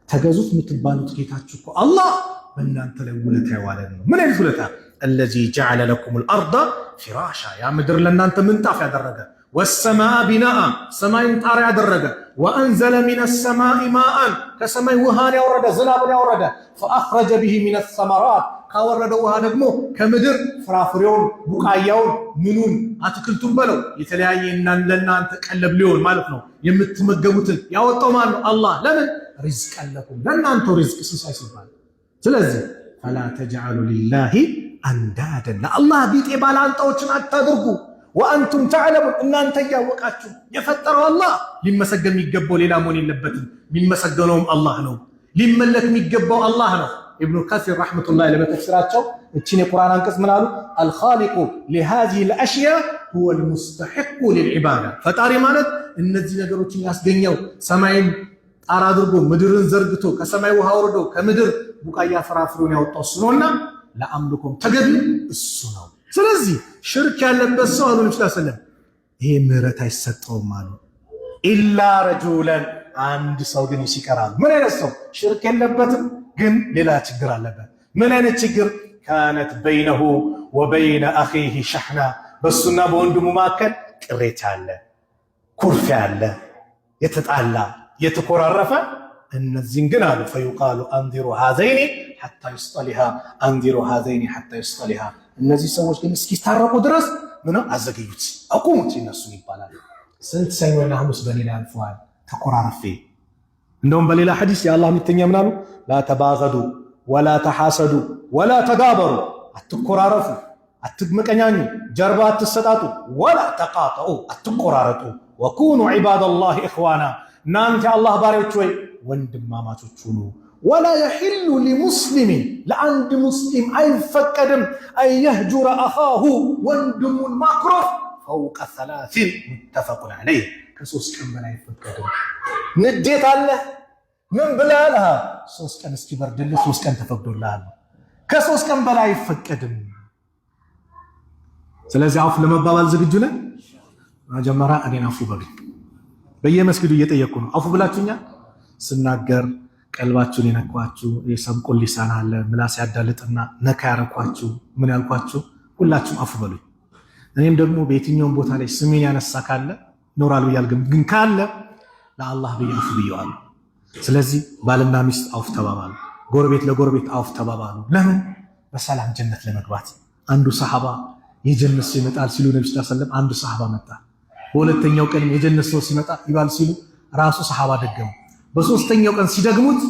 ተገዙት የምትባሉት ጌታችሁ እኮ አላህ በእናንተ ላይ ውለታ የዋለ ነው። ምን አይነት ውለታ? አለዚ ጀዐለ ለኩሙል አርዳ ፊራሻ፣ ያ ምድር ለእናንተ ምንጣፍ ያደረገ፣ ወሰማአ ቢናአ፣ ሰማይን ጣሪያ ያደረገ፣ ወአንዘለ ሚነ ሰማኢ ማአን፣ ከሰማይ ውሃን ያወረደ ዝናብን ያወረደ፣ ፈአኽረጀ ቢሂ ሚነ ሰመራት፣ ካወረደው ውሃ ደግሞ ከምድር ፍራፍሬውን ቡቃያውን ምኑን አትክልቱን በለው የተለያየ ለእናንተ ቀለብ ሊሆን ማለት ነው የምትመገቡትን ያወጣው ማን ነው? አላህ። ለምን? ሪዝቀን ለኩም፣ ለእናንተው ሪዝቅ ሲሳይ ሲባል። ስለዚህ ፈላ ተጅዐሉ ሊላሂ አንዳደን፣ ለአላህ ቢጤ ባላንጣዎችን አታድርጉ። ወአንቱም ተዕለሙን፣ እናንተ እያወቃችሁ የፈጠረው አላህ ሊመሰገን የሚገባው ሌላ መሆን የለበትም። የሚመሰገነውም አላህ ነው። ሊመለክ የሚገባው አላህ ነው። ኢብኑ ከሲር ረሕመቱላሂ ዐለይሂ በተፍሲራቸው እቺን የቁርአን አንቀጽ ምን አሉ? አልኻሊቁ ሊሃዚሂ ልአሽያ ሁወ ልሙስተሒቁ ልልዒባዳ፣ ፈጣሪ ማለት እነዚህ ነገሮችን ያስገኘው ሰማይን ጣራ አድርጎ ምድርን ዘርግቶ ከሰማይ ውሃ ወርዶ ከምድር ቡቃያ ፍራፍሬውን ያወጣው እሱ ነውና ለአምልኮም ተገቢ እሱ ነው። ስለዚህ ሽርክ ያለበት ሰው አሉ ነብዩ ሰለላሁ ዐለይሂ ወሰለም ይሄ ምህረት አይሰጠውም አሉ። ኢላ ረጁለን፣ አንድ ሰው ግን ይቀራል። ምን አይነት ሰው? ሽርክ የለበትም ግን ሌላ ችግር አለበት። ምን አይነት ችግር? ካነት በይነሁ ወበይነ አኺሂ ሸሕና፣ በሱና በወንድሙ መካከል ቅሬታ አለ፣ ኩርፊያ አለ፣ የተጣላ የተኮራረፈ። እነዚህን ግን አሉ ፈዩቃሉ አንዚሩ ሃዘይኒ ሐታ ይስጠሊሃ፣ አንዚሩ ሃዘይኒ ሐታ ይስጠሊሃ። እነዚህ ሰዎች ግን እስኪታረቁ ድረስ ምን አዘገዩት፣ አቁሙት ይነሱ ይባላል። ስንት ሰኞና ሐሙስ በሌላ ያልፈዋል ተኮራረፌ። እንደውም በሌላ ሐዲስ የአላህ መልእክተኛ ምን አሉ? ላ ተባገዱ ወላ ተሐሰዱ ወላ ተዳበሩ፣ አትኮራረፉ፣ አትመቀኛኙ፣ ጀርባ አትሰጣጡ፣ ወላ ተቃጠኡ፣ አትቆራረጡ። ወኩኑ ዒባደላሂ ኢኽዋና፣ እናንተ የአላህ ባሪያዎች ወይ ወንድማማቾች ሁኑ። ወላ የሒሉ ሊሙስሊሚን፣ ለአንድ ሙስሊም አይፈቀድም አንየህጁረ አኻሁ፣ ወንድሙን ማኩረፍ ፈውቀ ሰላሲን ሙተፈቁን ዐለይህ፣ ከሶስት ቀን በላይ አይፈቀድም። ንዴት አለ ምን ብለሃል? 3 ቀን እስኪበርድልህ 3 ቀን ተፈቅዶልሃል። ከ3 ቀን በላይ አይፈቀድም። ስለዚህ አፉ ለመባባል ዝግጁ ነን። መጀመሪያ እኔን አፉ በሉኝ። በየመስጊዱ እየጠየቁ ነው። አፉ ብላችሁኛል። ስናገር ቀልባችሁን የነኳችሁ የሰብቁን ሊሳን አለ ምላስ ያዳልጥና ነካ ያረኳችሁ ምን ያልኳችሁ ሁላችሁም አፉ በሉኝ። እኔም ደግሞ በየትኛውም ቦታ ላይ ስሜን ያነሳ ካለ ይኖራል ብያል ግን ካለ ለአላህ ብያፍ ብየዋል። ስለዚህ ባልና ሚስት አውፍ ተባባሉ፣ ጎረቤት ለጎረቤት አውፍ ተባባሉ። ለምን? በሰላም ጀነት ለመግባት። አንዱ ሰሃባ የጀነት ሰው ይመጣል ሲሉ ነብዩ ሰለላሁ ዐለይሂ ወሰለም አንዱ ሰሃባ መጣ። በሁለተኛው ቀን የጀነት ሰው ሲመጣ ይባል ሲሉ ራሱ ሰሃባ ደገሙ። በሶስተኛው ቀን ሲደግሙት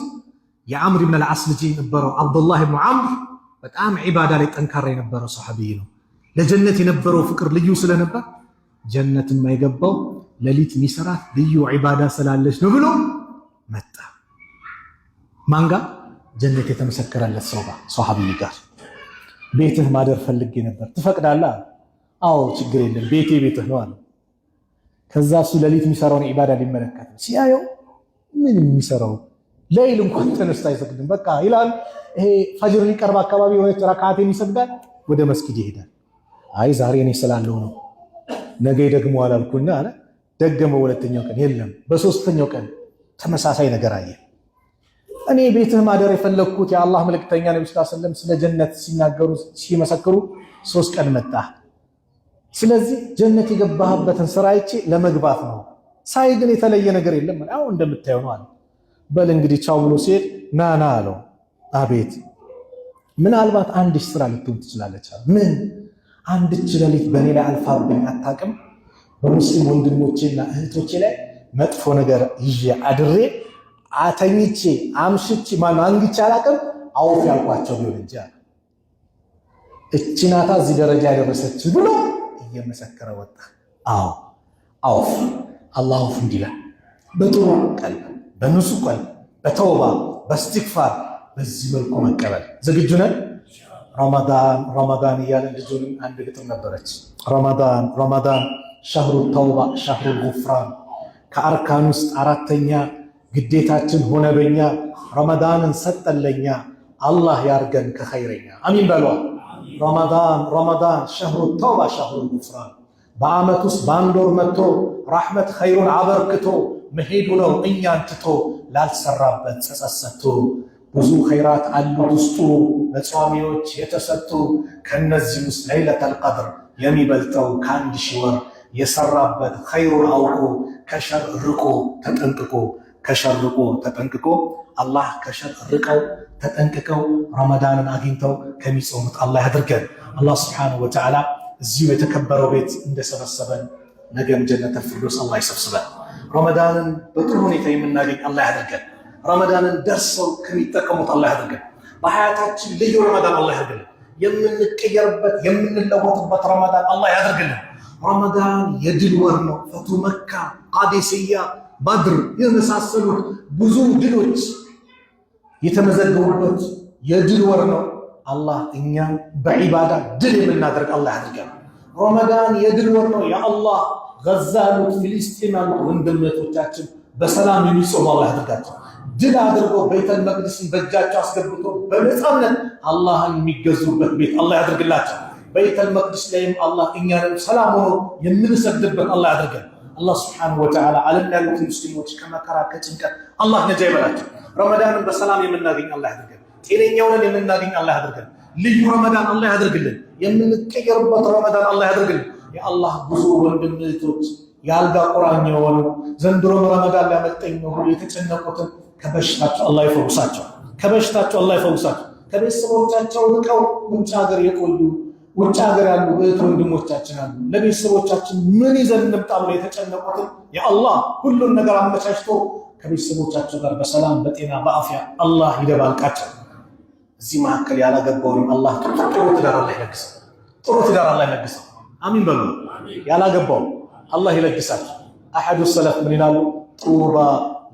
የአምር ኢብኑ አልዓስ ልጅ የነበረው አብዱላህ ኢብኑ አምር በጣም ዒባዳ ላይ ጠንካራ የነበረው ሰሃቢይ ነው። ለጀነት የነበረው ፍቅር ልዩ ስለነበር ጀነት የማይገባው ሌሊት ሚሰራት ልዩ ዒባዳ ስላለች ነው ብሎ መጣ። ማን ጋር? ጀነት የተመሰከረለት ሰው ጋር፣ ሰሃቢይ ጋር። ቤትህ ማደር ፈልጌ ነበር ትፈቅዳለህ? አዎ ችግር የለም ቤቴ ቤትህ ነው አለ። ከዛ እሱ ሌሊት የሚሰራውን ዒባዳ ሊመለከት ሲያየው ምን የሚሰራው ሌሊት እንኳን ተነስቶ አይሰግድም። በቃ ይላል ይሄ ፈጅር ሊቀርብ አካባቢ የሆነች ረካዓቴን ይሰግዳል፣ ወደ መስጊድ ይሄዳል። አይ ዛሬ እኔ ስላለው ነው ነገ ደግሞ አላልኩና አለ። ደገመው ሁለተኛው ቀን የለም። በሶስተኛው ቀን ተመሳሳይ ነገር አየ። እኔ ቤትህ ማደር የፈለግኩት የአላህ መልእክተኛ ነብዩ ሰለላሁ ዐለይሂ ወሰለም ስለ ጀነት ሲናገሩ ሲመሰክሩ 3 ቀን መጣ። ስለዚህ ጀነት የገባህበትን ስራ አይቼ ለመግባት ነው። ሳይ ግን የተለየ ነገር የለም። አሁን እንደምታየው ነው አለ። በል እንግዲህ ቻው ብሎ ሲሄድ ናና አለው። አቤት። ምናልባት አንዲት ስራ ልትሆን ትችላለች። ምን? አንድች ሌሊት በእኔ ላይ አልፋብኝ አታውቅም። በሙስሊም ወንድሞቼና እህቶቼ ላይ መጥፎ ነገር ይዤ አድሬ አተኝቼ አምሽቼ አንግቼ አላውቅም። አውፍ ያልኳቸው ቢሆን እንጂ አለ። እቺ ናታ እዚህ ደረጃ ያደረሰች ብሎ እየመሰከረ ወጣ። አዎ አውፍ አላህ አውፍ እንዲላል በጥሩ ቀልብ፣ በንጹህ ቀልብ፣ በተውባ በእስትግፋር በዚህ መልኩ መቀበል ዝግጁ ነን። ረመዳን እያለን ልጁንም አንድ ግጥም ነበረች። ረመዳን ሸህሩ ተውባ ሸህሩ ጉፍራን፣ ከአርካን ውስጥ 4ተኛ ግዴታችን ሆነ በኛ። ረመዳንን ሰጠለኛ አላህ ያርገን ከኸይረኛ። አሚን በሏ። ረመዳን ሸህሩ ተውባ ሸህሩ ጉፍራን፣ በዓመት ውስጥ በአንድ ወር መጥቶ ራሕመት ኸይሩን አበርክቶ መሄዱ ነው እኛን ትቶ ላልሰራበት ጸጸት ሰጥቶ። ብዙ ኸይራት አሉት ውስጡ ለጿሚዎች የተሰጡ፣ ከነዚህ ውስጥ ለይለተል ቀድር የሚበልጠው ከ1000 ወር የሰራበት ኸይሩን አውቆ ከሸር ርቆ ተጠንቅቆ ከሸር ርቆ ተጠንቅቆ። አላህ ከሸር ርቀው ተጠንቅቀው ረመዳንን አግኝተው ከሚጾሙት አላህ ያድርገን። አላህ ሱብሓነሁ ወተዓላ እዚሁ የተከበረው ቤት እንደሰበሰበን ነገም ጀነተል ፊርደውስ አላህ ይሰብስበን። ረመዳንን በጥሩ ሁኔታ የምናገኝ አላህ ያድርገን። ረመዳንን ደርሰው ከሚጠቀሙት አላህ ያድርገን። በሐያታችን ልዩ ረመዳን አላህ ያድርገን። የምንቀየርበት የምንለወጥበት ረመዳን አላህ ያድርገን። ረመዳን የድል ወር ነው። ፈቱ መካ፣ ቃዴስያ፣ ባድር የመሳሰሉት ብዙ ድሎች የተመዘገቡበት የድል ወር ነው። አላህ እኛን በዒባዳ ድል የምናደርግ አላህ ያድርገን። ረመዳን የድል ወር ነው። የአላህ ገዛ ያሉት ፊሊስጢን ያሉት ወንድሞቻችን በሰላም የሚጾሙ አላህ ያድርጋቸው። ድል አድርጎ ቤተል መቅደስን በእጃቸው አስገብቶ በነፃነት አላህን የሚገዙበት ቤት አላህ ያድርግላቸው። ቤተል መቅደስ ላይም አላህ እኛንም ሰላም ሆኖ የምንሰግድበት አላህ ያድርገን። አላህ ሱብሓነሁ ወተዓላ ዓለም ያሉት ሙስሊሞች ከመከራ ከጭንቀት አላህ ነጃ ይበላቸው። ረመዳንን በሰላም የምናገኝ አላህ ያድርገን። ጤነኛውን የምናገኝ አላህ ያድርገን። ልዩ ረመዳን አላህ ያድርግልን። የምንቀየርበት ረመዳን አላህ ያድርግልን። የአላህ ብዙ ወንድም እህቶች የአልጋ ቁራኛ የሆኑ ዘንድሮ ረመዳን ሊያመልጠኝ ነው የተጨነቁትን ከበሽታቸው አላህ ይፈውሳቸው። ከበሽታቸው አላህ ይፈውሳቸው። ከቤተሰቦቻቸው ርቀው ውጭ ሀገር የቆዩ ውጭ ሀገር ያሉ እህት ወንድሞቻችን አሉ። ለቤተሰቦቻችን ምን ይዘን እንምጣ ብለው የተጨነቁትን የአላህ ሁሉን ነገር አመቻችቶ ከቤተሰቦቻቸው ጋር በሰላም በጤና በአፍያ አላህ ይደባልቃቸው። እዚህ መካከል ያላገባውንም አላህ ጥሩ ትዳር አላህ ይለግሰው። ጥሩ ትዳር አላህ ይለግሰው። አሚን በሉ። ያላገባው አላህ ይለግሳቸው። አሐዱ ሰለፍ ምን ይላሉ? ጡባ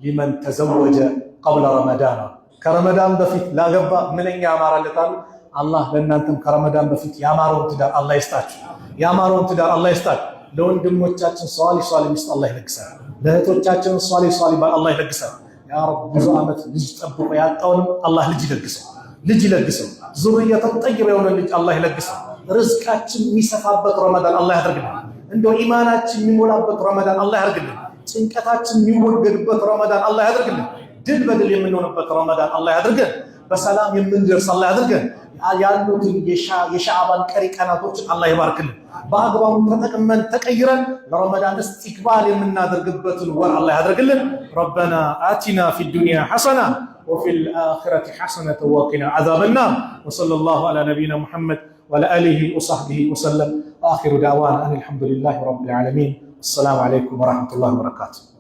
ሊመን ተዘወጀ ቀብለ ረመዳን፣ ከረመዳን በፊት ላገባ ምንኛ ያማራለታሉ። አላህ ለእናንተም ከረመዳን በፊት ያማረውን ትዳር አላህ ይስጣችሁ። ያማረውን ትዳር አላህ ይስጣችሁ። ለወንድሞቻችን ሷሊህ ሚስት አላህ ይለግሳል። ለእህቶቻችን ሷሊህ ባል አላህ ይለግሳል። ያ ረብ ብዙ ዓመት ልጅ ጠብቆ ያጣውንም አላህ ልጅ ይለግሰው። ልጅ ይለግሰው። ዙርየተን ጠይባ የሆነ ልጅ አላህ ይለግሰው። ርዝቃችን የሚሰፋበት ረመዳን አላህ ያድርግልን። እንደው ኢማናችን የሚሞላበት ረመዳን አላህ ያድርግልን። ጭንቀታችን የሚወገድበት ረመዳን አላህ ያድርግልን። ድል በድል የምንሆንበት ረመዳን አላህ ያድርገን። በሰላም የምንደርስ አላህ ያድርገን። ያሉትን የሻዕባን ቀሪ ቀናቶችን አላህ ይባርክልን። በአግባቡ ተጠቅመን ተቀይረን ለረመዳን እስቲቅባል የምናደርግበትን ወር አላህ ያድርግልን። ረበና አቲና ፊ ዱንያ ሐሰና وفي الآخرة حسنة وقنا عذاب النار وصلى الله على نبينا محمد وعلى آله وصحبه وسلم وآخر دعوانا أن الحمد لله رب العالمين. السلام عليكم ورحمة الله وبركاته.